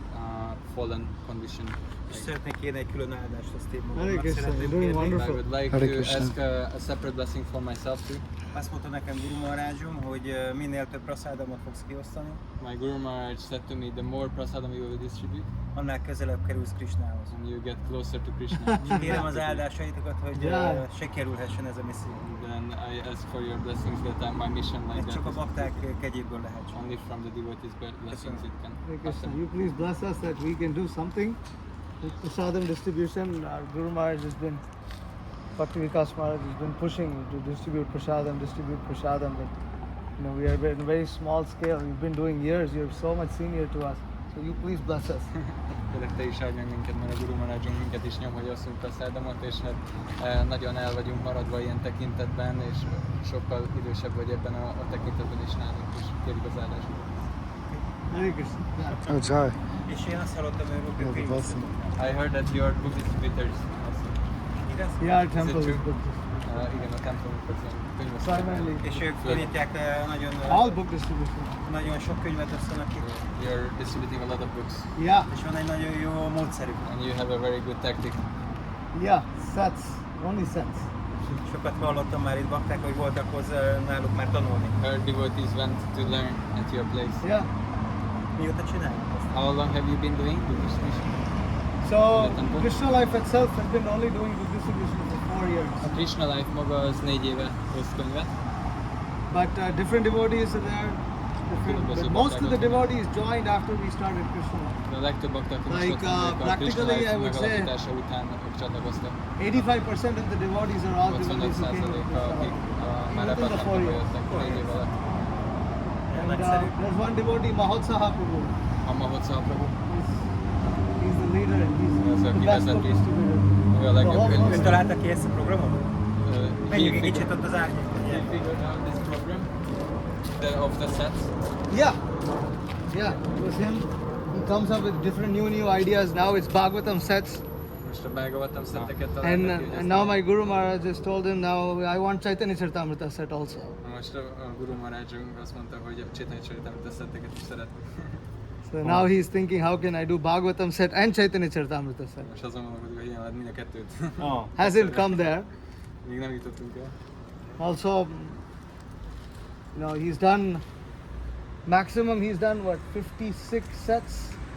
Speaker 3: fallen condition.
Speaker 2: És szeretnék kérni egy külön áldást, azt én
Speaker 1: Hare
Speaker 2: magamnak
Speaker 1: Krishna,
Speaker 2: szeretném
Speaker 1: you're doing
Speaker 2: kérni.
Speaker 1: wonderful.
Speaker 3: I would like
Speaker 4: Hare
Speaker 3: to
Speaker 4: Krishna.
Speaker 3: ask a separate blessing for myself too.
Speaker 2: Azt mondta nekem Guru Maharajom, hogy minél több praszádámot fogsz kiosztani,
Speaker 3: My Guru Maharaj said to me, the more prasadam you will distribute,
Speaker 2: annál közelebb kerülsz Krishnához.
Speaker 3: and you get closer to Krishna.
Speaker 2: Kérem az áldásaitokat, hogy
Speaker 1: Yeah.
Speaker 2: sikerülhessen ez a misszió.
Speaker 3: Then I ask for your blessings that my mission like
Speaker 2: Ez csak a
Speaker 3: that
Speaker 2: bakták kegyéből lehet.
Speaker 3: is only from the devotees' blessings it can
Speaker 1: Hare Krishna,
Speaker 3: happen.
Speaker 1: you please bless us that we can do something with prasadam distribution. Our Guru Maharaj has been, Bhakti Vikas Maharaj has been pushing to distribute prasadam, but we are in a very small scale. We've been doing years. You're so much senior to us. So you please bless us.
Speaker 3: Kérlek, te is áldj meg minket, mert a Guru Maharajunk minket is nyom, hogy osszunk prasádamot, és hát nagyon el vagyunk maradva ilyen tekintetben, és sokkal idősebb vagy ebben a tekintetben is nálunk, és kérjük az áldást.
Speaker 1: Hare Krishna. Yeah.
Speaker 4: Oh, Jai.
Speaker 2: És én azt hallottam, hogy
Speaker 4: Yeah,
Speaker 2: ők
Speaker 4: the blessing.
Speaker 3: I heard that your book distributors also.
Speaker 2: igaz?
Speaker 1: Yeah, our temple
Speaker 3: true?
Speaker 1: is good.
Speaker 3: Igen, a templomok az könyvesztő.
Speaker 1: Primarily,
Speaker 2: És ők tanítják nagyon,
Speaker 1: all book distribution.
Speaker 2: nagyon sok könyvet osztanak ki.
Speaker 3: You're distributing a lot of books,
Speaker 1: Yeah,
Speaker 2: És van egy nagyon jó módszerük.
Speaker 3: and you have a very good tactic.
Speaker 1: yeah, sets, only sets.
Speaker 2: Sokat hallottam már itt bakták, hogy voltak hozzá náluk már tanulni.
Speaker 3: Her devotees went to learn at your place.
Speaker 1: Yeah.
Speaker 2: Mióta csinálják azt?
Speaker 3: How long have you been doing book distribution?
Speaker 1: So
Speaker 3: The temple?
Speaker 1: Krishna Life itself has been only doing book distribution for 4 years.
Speaker 3: A Krishna Life maga az 4 éve hoz könyvet.
Speaker 1: But different devotees are there. But most of the devotees joined after we started Krishna Life.
Speaker 3: De a legtöbb bakta, aki
Speaker 1: Like,
Speaker 3: most a Krishna
Speaker 1: practically,
Speaker 3: Life
Speaker 1: I would say-
Speaker 3: megalapítása után ők csatlakoztak.
Speaker 1: 85% of the devotees are all devotees who came to
Speaker 3: 85%-a,
Speaker 1: Krishna
Speaker 3: akik
Speaker 1: Life.
Speaker 3: már
Speaker 1: Within
Speaker 3: ebben
Speaker 1: the
Speaker 3: nem
Speaker 1: 4 years.
Speaker 3: jöttek 4 év alatt.
Speaker 1: And
Speaker 2: Nagyszerű.
Speaker 1: there's one devotee, Mahotsaha Prabhu.
Speaker 3: A Mahotsav Prabhu,
Speaker 1: He's the leader and he's
Speaker 3: Az,
Speaker 1: the
Speaker 3: aki
Speaker 1: best book
Speaker 3: vezeti.
Speaker 1: distributor.
Speaker 3: ő a legjobb
Speaker 1: The whole
Speaker 2: Ön
Speaker 3: könyv.
Speaker 2: találta ki ezt a programot? Menjünk egy kicsit
Speaker 3: figured-
Speaker 2: ott az árnyékban.
Speaker 3: he figured out this program of the sets.
Speaker 1: Yeah, yeah, it was him. He comes up with different new ideas. Now it's Bhagavatam sets.
Speaker 3: Most a Bhagavatam szetteket
Speaker 1: And,
Speaker 3: találtak ki, hogy
Speaker 1: and now my Guru Maharaj has told him now I want Chaitanya Charitamrita set also.
Speaker 3: most a Guru Maharajunk azt mondta, hogy a Chaitanya Charitamrita szetteket is szeretnék.
Speaker 1: So now he's thinking how can I do Bhagavatam set and Chaitanya Charitamrita set.
Speaker 3: Most azon gondolkodik, hogy ilyen lehet mind a kettőt.
Speaker 1: Hasn't come there.
Speaker 3: Még nem jutottunk el.
Speaker 1: Also, he's done maximum. He's done what 56 sets.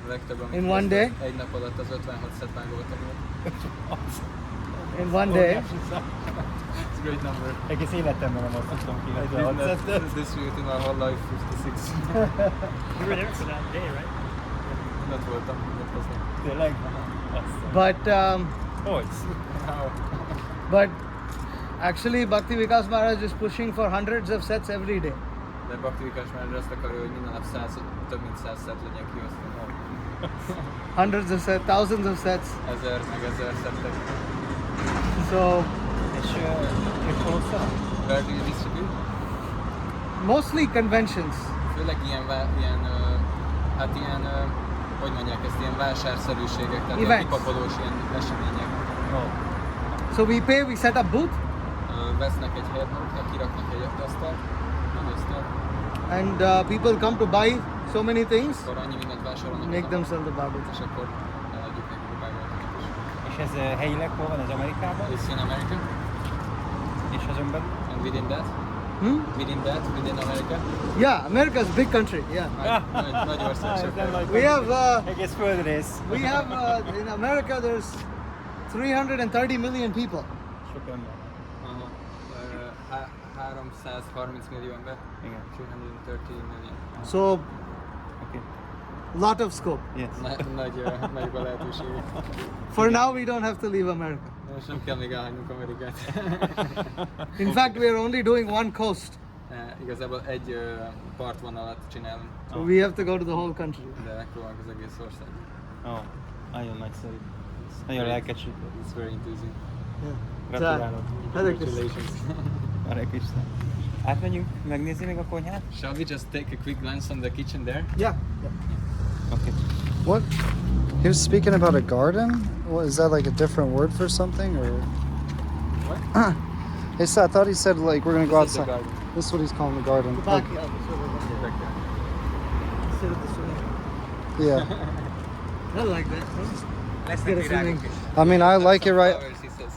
Speaker 3: A legtöbb, amit
Speaker 1: In one
Speaker 3: hozott
Speaker 1: day?
Speaker 3: egy nap alatt az 56 szett Bhagavatam volt.
Speaker 1: In one day.
Speaker 3: It's a great number.
Speaker 2: Egész életemben nem azt tudtam ki,
Speaker 3: I
Speaker 2: hogy
Speaker 3: did
Speaker 2: a
Speaker 3: not distribute in my whole life 56.
Speaker 5: You were there for that day, right?
Speaker 3: Ott voltam, ott aznap.
Speaker 2: Tényleg?
Speaker 1: But actually Bhakti Vikas Maharaj is pushing for hundreds of sets every day.
Speaker 3: De Bhakti Vikas már azt akarja, hogy minden nap több mint 100 szett legyen kiosztva.
Speaker 1: Hundreds of sets, thousands of sets.
Speaker 3: Meg ezer szettek.
Speaker 1: So
Speaker 2: És hol osztanak?
Speaker 3: Where do you distribute?
Speaker 1: mostly conventions.
Speaker 3: Főleg ilyen, hogy mondják ezt, ilyen vásárszerűségek, tehát ilyen
Speaker 1: Events.
Speaker 3: kipapolós ilyen események.
Speaker 1: So we pay, we set up booth,
Speaker 3: Vesznek egy helyet maguknak, kiraknak egy asztalt, nagy asztalt,
Speaker 1: and people come to buy so many things.
Speaker 3: akkor annyi mindent vásárolnak,
Speaker 1: Make them sell the Bhagavatam.
Speaker 3: és akkor eladjuk nekik a Bhagavatamat is.
Speaker 2: És ez helyileg hol van? Ez Amerikában?
Speaker 3: It's in America,
Speaker 2: És azon belül?
Speaker 3: and within that, Within that, within America?
Speaker 1: Yeah, America is a big country. Yeah.
Speaker 3: Nagy ország
Speaker 2: Ez
Speaker 3: sok.
Speaker 2: nem nagy.
Speaker 1: We have
Speaker 2: Egész földrész.
Speaker 1: we have in America there's 330 million people.
Speaker 2: Sok ember.
Speaker 3: Aha. 330 millió ember.
Speaker 2: Igen.
Speaker 3: 330 million.
Speaker 1: So
Speaker 2: Oké.
Speaker 1: lot of scope.
Speaker 2: Yes.
Speaker 3: Nagyok a lehetőségek.
Speaker 1: For now we don't have to leave America.
Speaker 3: Most nem kell még elhagynunk Amerikát.
Speaker 1: In fact, we are only doing one coast.
Speaker 3: Igazából egy partvonalat csinálunk,
Speaker 1: So we have to go to the whole country.
Speaker 3: de megpróbálunk az egész ország.
Speaker 2: Ó, nagyon nagyszerű. Nagyon lelkesítő.
Speaker 3: It's very enthusing.
Speaker 2: Gratulálok.
Speaker 1: Hare Krishna.
Speaker 3: Congratulations.
Speaker 2: Hare Krishna. Átmegyünk megnézni még a konyhát?
Speaker 3: Shall we just take a quick glance on the kitchen there?
Speaker 1: Yeah.
Speaker 2: Oké.
Speaker 4: What? He was speaking about a garden. What, is that like a different word for something, or?
Speaker 3: What?
Speaker 4: I thought he said like we're gonna go
Speaker 3: This is the
Speaker 4: outside.
Speaker 3: garden.
Speaker 4: This is what he's calling the garden.
Speaker 1: The
Speaker 4: Like,
Speaker 1: backyard.
Speaker 3: The backyard.
Speaker 1: Instead of the swimming.
Speaker 4: yeah.
Speaker 1: I like that.
Speaker 2: Lesznek
Speaker 1: Get a
Speaker 2: virágok
Speaker 1: swimming.
Speaker 2: is.
Speaker 4: I mean, I like it right.
Speaker 3: Flowers, he says.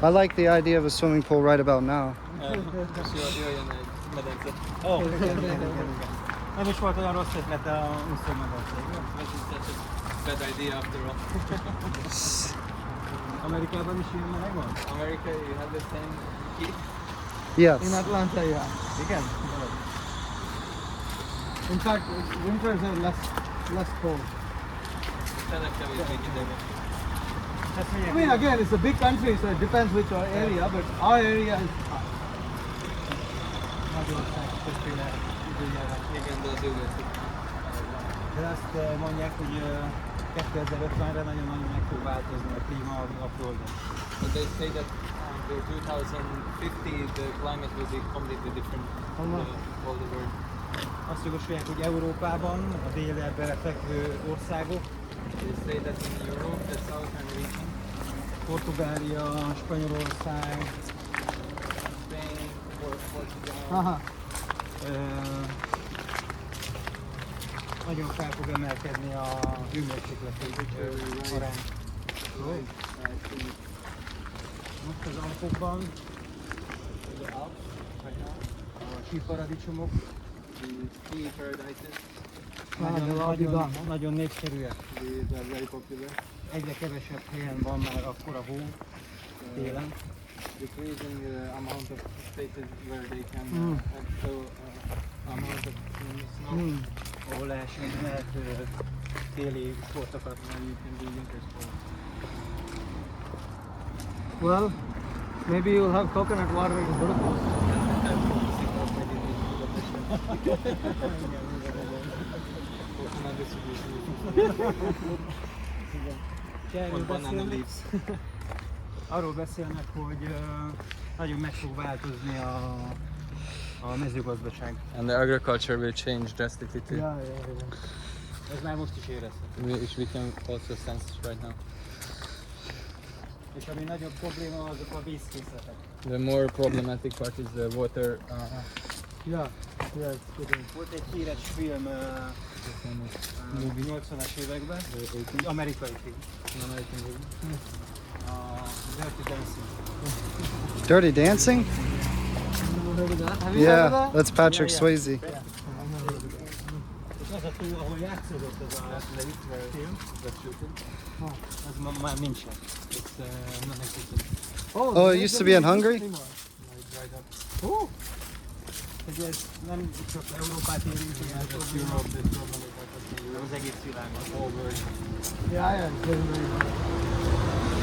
Speaker 4: I like the idea of a swimming pool right about now.
Speaker 3: És jöjjön egy medence.
Speaker 2: Ó, igen. Nem is volt olyan rossz ötlet a úszómedence, igaz?
Speaker 3: This is such a bad idea after all.
Speaker 2: Amerikában is ilyen meleg van?
Speaker 3: America, you have the same heat?
Speaker 4: Yes.
Speaker 1: In Atlanta, yeah.
Speaker 2: Igen?
Speaker 1: In fact, winters are less cold.
Speaker 3: Tényleg kevésbé hideg.
Speaker 2: Ezt
Speaker 1: I
Speaker 2: mondják,
Speaker 1: mean, again, it's a big country, so it depends which area, but our area is hot.
Speaker 2: Magyarország többféle időjárás.
Speaker 3: Igen, de az őrültük.
Speaker 2: De azt mondják, hogy 2050-re nagyon-nagyon meg fog változni a klíma a Földön.
Speaker 3: But they say that until 2050 the climate will be completely different from all the world.
Speaker 2: Azt javasolják, hogy Európában, a délebbre fekvő országok,
Speaker 3: They say that in Europe, the southern region,
Speaker 2: Portugália, Spanyolország,
Speaker 3: Spain, Portugal,
Speaker 1: Aha.
Speaker 2: ö, nagyon fel fog emelkedni a hőmérsékleti arány. Most az Alpokban,
Speaker 3: the Alps right now,
Speaker 2: a síparadicsomok
Speaker 3: the ski paradises,
Speaker 1: they'll all be gone.
Speaker 2: nagyon népszerűek.
Speaker 3: these are very popular.
Speaker 2: Egyre kevesebb helyen van már akkora hó télen.
Speaker 3: Decreasing amount of spaces where they can have so amount of snow.
Speaker 2: Ahol lehet téli sportokat.
Speaker 3: And you can do winter sports.
Speaker 1: Well, maybe you'll have coconut water in Budapest.
Speaker 3: Coconut distribution.
Speaker 2: Erről
Speaker 3: Or banana
Speaker 2: beszélnek,
Speaker 3: leaves.
Speaker 2: arról beszélnek, hogy nagyon meg fog változni a mezőgazdaság.
Speaker 3: And the agriculture will change drastically too.
Speaker 1: Yeah, yeah.
Speaker 2: Ez már most is érezhető.
Speaker 3: Which we can also sense right now.
Speaker 2: És ami nagyobb probléma, azok a vízkészletek.
Speaker 3: The more problematic part is the water.
Speaker 1: Yeah, yeah, it's good.
Speaker 2: Volt egy híres film 80-as években, egy amerikai film, a Dirty Dancing.
Speaker 4: Dirty Dancing?
Speaker 1: Never heard of that. Have you heard of
Speaker 4: Yeah,
Speaker 1: that?
Speaker 4: that's Patrick
Speaker 2: Yeah,
Speaker 4: Swayze.
Speaker 2: És az a túl, ahol játszódott ez a film, az már nincsen.
Speaker 3: It's non-existent.
Speaker 4: Oh, it used to be in Hungary?
Speaker 1: Oh,
Speaker 2: Hogy ez nem csak Európát érinti, ez
Speaker 3: That's
Speaker 2: az
Speaker 3: Europe, the problem is that it's in Europe.
Speaker 2: az egész világon.
Speaker 3: All world.
Speaker 1: yeah, yeah. It's very, very hot.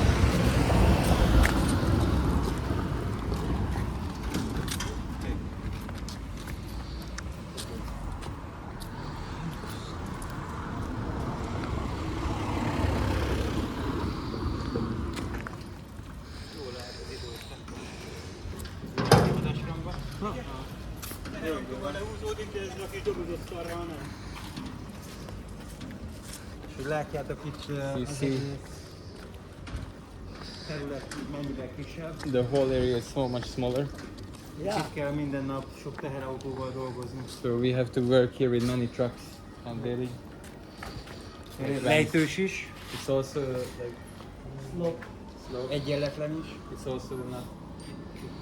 Speaker 2: És hogy látjátok itt
Speaker 3: You
Speaker 2: az
Speaker 3: see.
Speaker 2: egész terület mennyivel kisebb.
Speaker 3: The whole area is so much smaller.
Speaker 2: Itt kell minden nap sok teherautóval dolgozni.
Speaker 3: So we have to work here with many trucks on daily.
Speaker 2: Lejtős is,
Speaker 3: It's also like slope.
Speaker 2: egyenletlen is.
Speaker 3: It's also not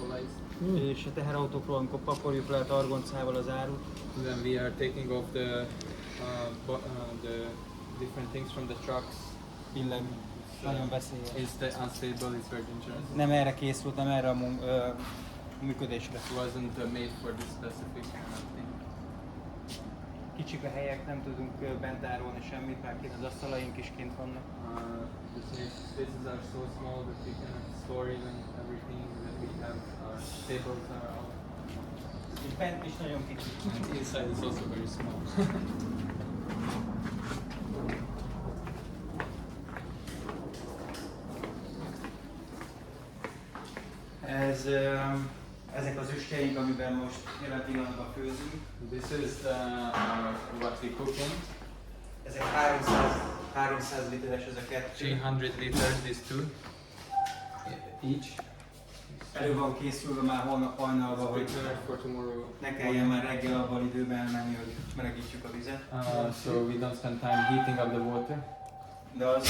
Speaker 3: lights.
Speaker 2: És a teherautókról, amikor pakoljuk le a targoncával az árut,
Speaker 3: Then we are taking off the different things from the trucks.
Speaker 2: billeg, nagyon veszélyes.
Speaker 3: It's unstable, it's very dangerous.
Speaker 2: Nem erre készült, nem erre a működésre.
Speaker 3: It wasn't made for this specific thing.
Speaker 2: Kicsik a helyek, nem tudunk bent árulni semmit, mert kint az asztalaink is kint vannak.
Speaker 3: The spaces are so small that we cannot store even everything that we have. Our tables are all.
Speaker 2: És bent is nagyon kicsi.
Speaker 3: And inside is also very small.
Speaker 2: Ezek az üstjeink, amiben most jelen pillanatban főzünk.
Speaker 3: This is what we cook in.
Speaker 2: Ezek 300 literes ez a kettő.
Speaker 3: 300 liters, these two each.
Speaker 2: Elő van készülve már holnap hajnalban, hogy
Speaker 3: Prepared for tomorrow.
Speaker 2: ne kelljen már reggel abban időben elmenni, hogy melegítsük a vizet.
Speaker 3: So we don't spend time heating up the water.
Speaker 2: De az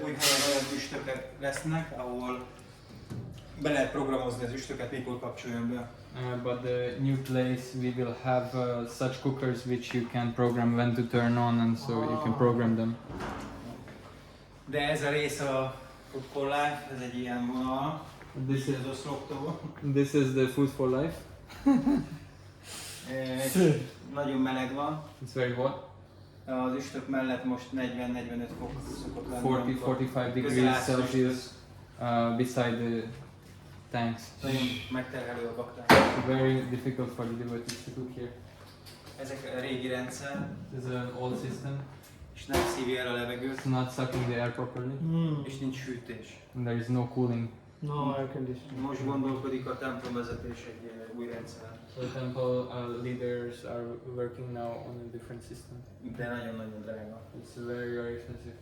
Speaker 2: új helyen olyan üstökek lesznek, ahol be lehet programozni az üstöket, mikor kapcsoljon be.
Speaker 3: But the new place we will have such cookers which you can program when to turn on, and so you can program them.
Speaker 2: De ez a rész a Food for Life, ez egy ilyen vonal.
Speaker 3: This is
Speaker 2: az oszloptól.
Speaker 3: this is the food for life.
Speaker 2: Nagyon meleg van.
Speaker 3: It's very hot.
Speaker 2: Az üstök mellett most 40-45 fok szokott lenni.
Speaker 3: 40-45 degrees
Speaker 2: Közel
Speaker 3: Celsius beside the tanks.
Speaker 2: Nagyon megterhelő a baktária.
Speaker 3: It's very difficult for the devotees to cook here.
Speaker 2: Ezek a régi rendszer,
Speaker 3: This is an old system.
Speaker 2: és nem szívja el a levegőt,
Speaker 3: It's not sucking the air properly,
Speaker 2: és nincs hűtés.
Speaker 3: and there is no cooling.
Speaker 1: No air conditioning.
Speaker 2: Most gondolkodik a templomvezetés egy új rendszer,
Speaker 3: So the temple leaders are working now on a different system.
Speaker 2: de nagyon-nagyon drága.
Speaker 3: It's very, very expensive.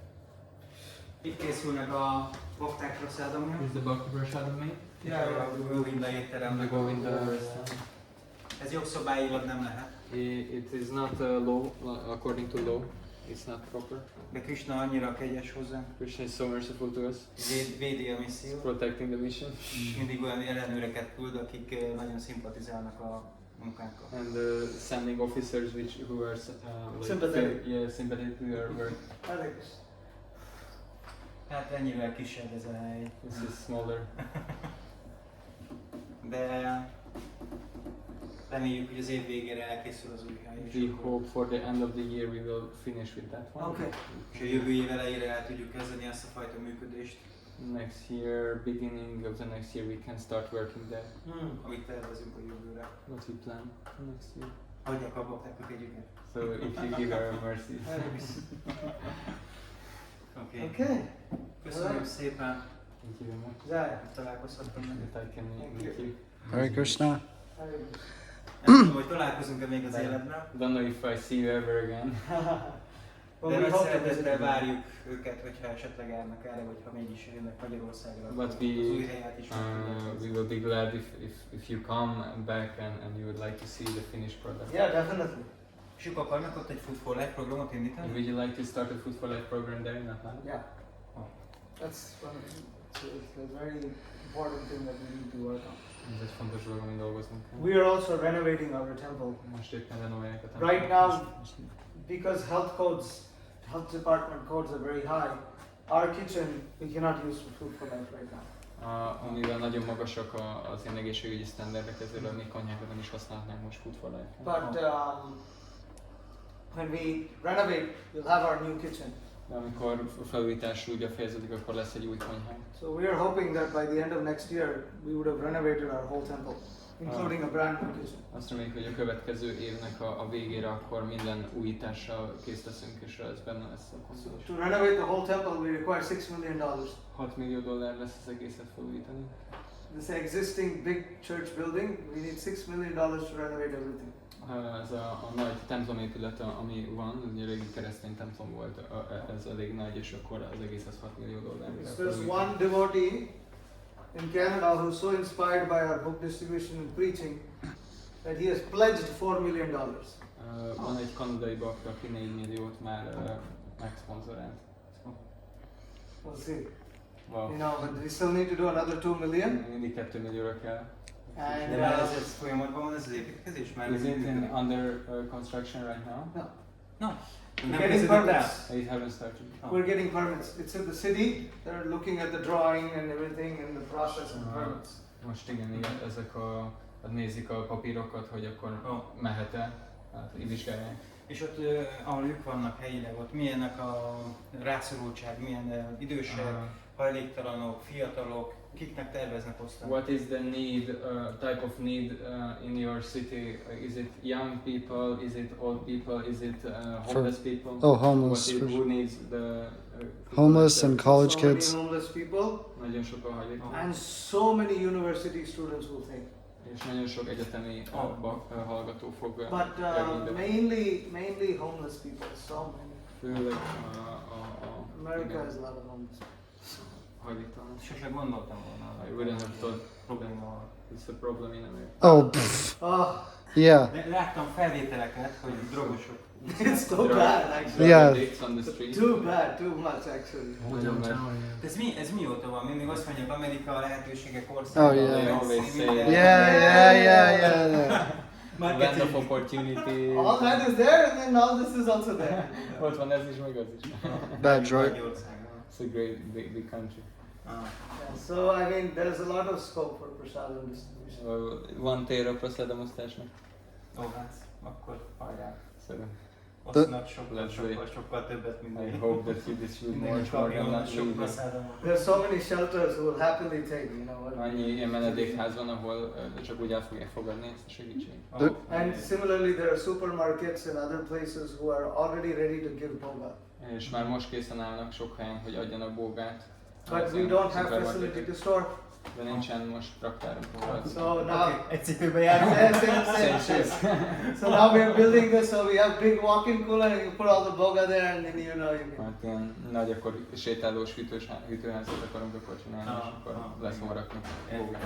Speaker 2: Itt készülnek a bakták proszádomja.
Speaker 3: Is the Bhakti Prashadam made?
Speaker 2: A Govinda
Speaker 3: And the
Speaker 2: étteremnek
Speaker 3: Govinda.
Speaker 2: Ez jogszabályilag nem lehet,
Speaker 3: It is not law, according to law. It's not proper.
Speaker 2: de Krishna annyira kegyes hozzánk,
Speaker 3: Krishna is so merciful to us.
Speaker 2: védi a
Speaker 3: He's
Speaker 2: missziót,
Speaker 3: protecting the mission.
Speaker 2: és mindig olyan ellenőreket küld, akik nagyon szimpatizálnak a munkánkkal.
Speaker 3: And sending officers who are like
Speaker 1: Sympathetic.
Speaker 3: sympathetic to your work.
Speaker 1: Alex.
Speaker 2: Hát ennyivel kisebb ez a hely,
Speaker 3: This is smaller.
Speaker 2: de reméljük, hogy az év végére elkészül az új hely.
Speaker 3: We hope for the end of the year we will finish with that one.
Speaker 1: Okay.
Speaker 2: És a jövő év elejére el tudjuk kezdeni ezt a fajta működést,
Speaker 3: Next year, beginning of the next year, we can start working there.
Speaker 2: amit tervezünk a jövőre.
Speaker 3: What we plan for next year.
Speaker 2: Hagyják a baktáknak együket.
Speaker 3: So if you give her mercy.
Speaker 2: Oké.
Speaker 1: Okay.
Speaker 2: Köszönjük szépen,
Speaker 3: Thank you very much.
Speaker 1: Zai.
Speaker 2: hogy találkozhattam meg.
Speaker 3: That I can meet you.
Speaker 4: Hare Krishna.
Speaker 2: Nem tudom, hogy találkozunk-e még az életben,
Speaker 3: Don't know if I see you ever again.
Speaker 1: Well,
Speaker 2: de
Speaker 1: we
Speaker 2: nagy
Speaker 1: hope that
Speaker 2: szeretettel
Speaker 1: this
Speaker 2: várjuk őket, hogyha esetleg elnek erre, vagy ha mégis jönnek Magyarországra,
Speaker 3: But
Speaker 2: az új helyet is
Speaker 3: we will be glad if you come back and you would like to see the finished product.
Speaker 1: Yeah, definitely.
Speaker 2: És ők akarnak ott egy Food for Life programot indítani?
Speaker 3: Would you like to start a Food for Life program there in Atlanta?
Speaker 1: Yeah. That's one. It's a very important thing that we need to work on.
Speaker 3: Ez egy fontos dolog, amin dolgozunk.
Speaker 1: We are also renovating our temple.
Speaker 3: Most éppen renoválják a templomot.
Speaker 1: Right now, because health department codes are very high, our kitchen we cannot use for Food for Life right now.
Speaker 3: Amivel nagyon magasak az ilyen egészségügyi sztenderdek, ezért a mi konyhákat nem is használhatnánk most Food for Life.
Speaker 1: But when we renovate, we'll have our new kitchen.
Speaker 3: De amikor a felújítás úgy befejeződik, akkor lesz egy új konyhánk.
Speaker 1: So we are hoping that by the end of next year, we would have renovated our whole temple, including a brand new kitchen.
Speaker 3: Azt reméljük, hogy a következő évnek a végére akkor minden újítással kész leszünk, és ez benne lesz a
Speaker 1: So
Speaker 3: konyha.
Speaker 1: to renovate the whole temple, we require $6 million.
Speaker 3: $6 millió lesz az egészet felújítani.
Speaker 1: This existing big church building, we need $6 million to renovate everything.
Speaker 3: Ez a nagy templomépület, ami van, ugye régi keresztény templom volt, ez elég nagy, és akkor az egész az $6 millió.
Speaker 1: So there's one devotee in Canada who's so inspired by our book distribution and preaching that he has pledged $4 million.
Speaker 3: Van egy kanadai bakta, aki 4 milliót már megszponzorált.
Speaker 1: We'll see.
Speaker 3: Wow.
Speaker 1: You know, but we still need to do another 2 million.
Speaker 3: Mindig 2 millióra kell.
Speaker 1: And
Speaker 2: De már ez folyamatban van ez az építkezés? Már
Speaker 3: Is it under construction right now?
Speaker 1: no,
Speaker 2: No.
Speaker 1: we're getting permits.
Speaker 3: It haven't started.
Speaker 1: We're getting permits. It's in the city. They're looking at the drawing and everything and the process of permits.
Speaker 3: Most igen, ezek nézik a papírokat, hogy akkor mehet-e, hát így vizsgálják.
Speaker 2: És ott, ahol ők vannak helyileg, ott milyenek a rászorultság, milyen idősek, hajléktalanok, fiatalok, kiknek terveznek osztani?
Speaker 3: What is the need, type of need in your city? Is it young people? Is it old people? Is it homeless people?
Speaker 4: Oh, homeless.
Speaker 3: Who needs the
Speaker 4: Homeless and college
Speaker 1: so
Speaker 4: kids.
Speaker 1: many homeless people
Speaker 3: Nagyon sokan hajléktalan.
Speaker 1: and so many university students will think.
Speaker 3: És nagyon sok egyetemi hallgató fog
Speaker 1: But mainly homeless people. So many.
Speaker 3: főleg
Speaker 1: America has a lot of homeless people.
Speaker 3: hajléktalan.
Speaker 2: Sose gondoltam volna.
Speaker 3: I wouldn't have thought
Speaker 2: Probléma.
Speaker 3: it's a problem in America.
Speaker 4: Oh, pff,
Speaker 1: Oh,
Speaker 4: yeah.
Speaker 2: De láttam felvételeket, hogy drogosok.
Speaker 1: it's so bad actually.
Speaker 4: Yeah.
Speaker 3: Addicts on the street.
Speaker 1: Too bad, too much actually.
Speaker 3: Nagyon bad.
Speaker 2: De ez mióta van? Mindig azt mondják, Amerika a lehetőségek országa.
Speaker 4: Oh, yeah.
Speaker 3: They always say
Speaker 4: Yeah.
Speaker 3: land of opportunity.
Speaker 1: All that is there and then all this is also there.
Speaker 3: Ott van ez is, meg az is.
Speaker 4: Bad droid.
Speaker 2: Nagy ország van.
Speaker 3: It's a great big country.
Speaker 1: Yeah, so I mean there's a lot of scope for prasadam distribution.
Speaker 3: Van tér a prasádam osztásnak.
Speaker 2: Ó, hát, akkor hajrá.
Speaker 3: So
Speaker 2: Osztanak sokkal,
Speaker 3: Let's wait.
Speaker 2: sokkal többet, mint
Speaker 3: I hope that you distribute more
Speaker 2: mindenki
Speaker 3: for
Speaker 2: kapjon
Speaker 3: them.
Speaker 2: sok praszádamot.
Speaker 1: There's so many shelters who will happily take, you know.
Speaker 3: Annyi ilyen menedékház van, ahol csak úgy el fogják fogadni ezt a segítséget.
Speaker 1: And similarly there are supermarkets and other places who are already ready to give boga.
Speaker 3: És már most készen állnak sok helyen, hogy adjanak bógát.
Speaker 1: But we don't have facility to store.
Speaker 3: De nincsen most raktárunk róla.
Speaker 1: So now
Speaker 2: Egy cipőbe járunk.
Speaker 1: same. So now we are building this, so we have big walk-in cooler and you put all the boga there and then you know you can.
Speaker 3: Hát ilyen nagy akkor sétálós hűtőházat akarunk akkor csinálni, és akkor lesz hol rakni bógát.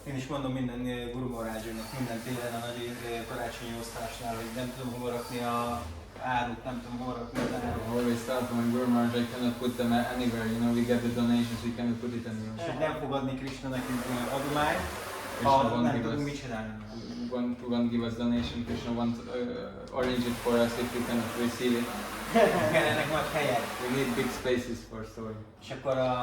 Speaker 2: Én is mondom minden gurumorázsőnek, minden télen a nagy karácsonyi osztásnál, hogy nem tudom hova rakni a árut, nem tudom hova rakni az árut.
Speaker 3: Always start from Gurmaj, I cannot put them anywhere, you know, we get the donations, we cannot put it anywhere.
Speaker 2: És hogy nem fog adni Krishna nekünk adományt, ha nem tudunk mit csinálni.
Speaker 3: Won't give us donation, Krishna won't arrange it for us if we cannot receive it.
Speaker 2: Kellenek nagy helyek.
Speaker 3: We need big spaces for storing.
Speaker 2: És akkor a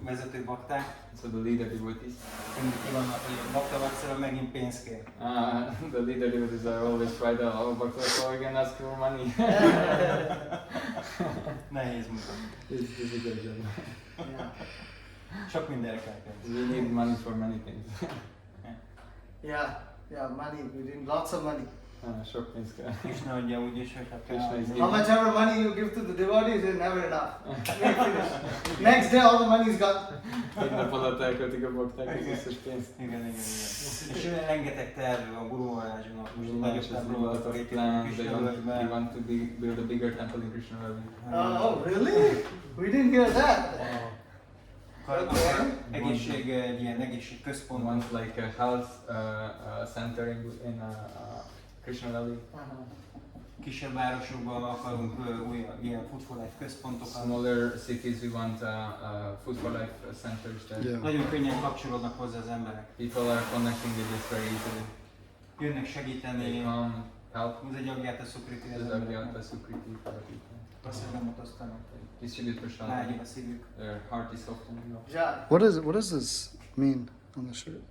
Speaker 2: vezető bakták,
Speaker 3: So the leader devotees.
Speaker 2: mindig ki vannak, hogy a bakta vacsora megint pénzt kér.
Speaker 3: The leader devotees are always right all but so again ask for money.
Speaker 2: Nehéz munka.
Speaker 3: It's difficult job.
Speaker 1: Yeah.
Speaker 2: Sok mindenre kell kezdeni.
Speaker 3: We need money for many things.
Speaker 1: Yeah, money. We need lots of money.
Speaker 3: Sok pénz kell.
Speaker 2: Krishna adja úgy is, hogy
Speaker 3: Krishna is
Speaker 1: How much ever money you give to the devotees is never enough. We finish. Next day all the money is gone.
Speaker 3: Egy nap alatt elköltik a bakták az összes pénzt.
Speaker 2: Igen. És rengeteg terv a gurumorázsúnak, most nagyobb templomot akar építeni
Speaker 3: They
Speaker 2: Krishna
Speaker 3: want to build a bigger temple in Krishna Valley.
Speaker 1: Oh, really? We didn't hear that.
Speaker 2: Egészség, egy ilyen egészségközpont.
Speaker 3: Once like a health center in Krishna Valley.
Speaker 2: Kisebb városokban akarunk ilyen Food for Life központokat.
Speaker 3: Smaller cities we want food for life centers there.
Speaker 4: Yeah.
Speaker 2: Nagyon könnyen kapcsolódnak hozzá az emberek.
Speaker 3: People are connecting with this very easily.
Speaker 2: Jönnek
Speaker 3: They
Speaker 2: segíteni,
Speaker 3: come, help.
Speaker 2: az egy agját Sukriti az
Speaker 3: This is
Speaker 2: embereknek.
Speaker 3: the Sukriti for the people.
Speaker 2: Praszádamot osztanak.
Speaker 3: Distribute prasad.
Speaker 2: Lágyig a szívük.
Speaker 3: Their heart is softened.
Speaker 1: Yeah.
Speaker 4: What does this mean on the shirt?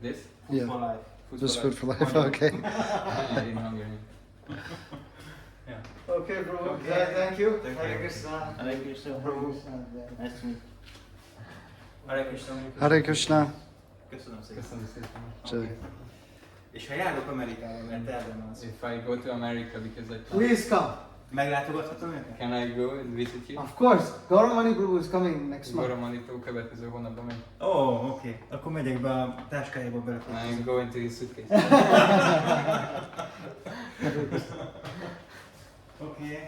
Speaker 3: This?
Speaker 2: Food
Speaker 4: Yeah.
Speaker 2: for Life.
Speaker 4: Just food for life. Okay.
Speaker 3: In Hungarian.
Speaker 1: Okay, bro.
Speaker 2: Okay.
Speaker 1: Thank you.
Speaker 2: Thank
Speaker 1: Hare
Speaker 2: you.
Speaker 1: Krishna.
Speaker 2: Hare Krishna, Prabhu. Nice to meet you. Hare Krishna.
Speaker 4: Hare Krishna.
Speaker 2: Köszönöm szépen.
Speaker 3: Köszönöm szépen.
Speaker 4: Jai.
Speaker 2: És ha járok Amerikába, mert tervem az,
Speaker 3: If I go to America because I
Speaker 1: Please come.
Speaker 2: meglátogathatom őket?
Speaker 3: can I go and visit you?
Speaker 1: Of course. Gauramani Prabhu is coming next month.
Speaker 3: Goromanitó következő hónapban megy.
Speaker 2: Oké. Akkor megyek be a táskájába bele.
Speaker 3: I'm going to his suitcase.
Speaker 2: Oké.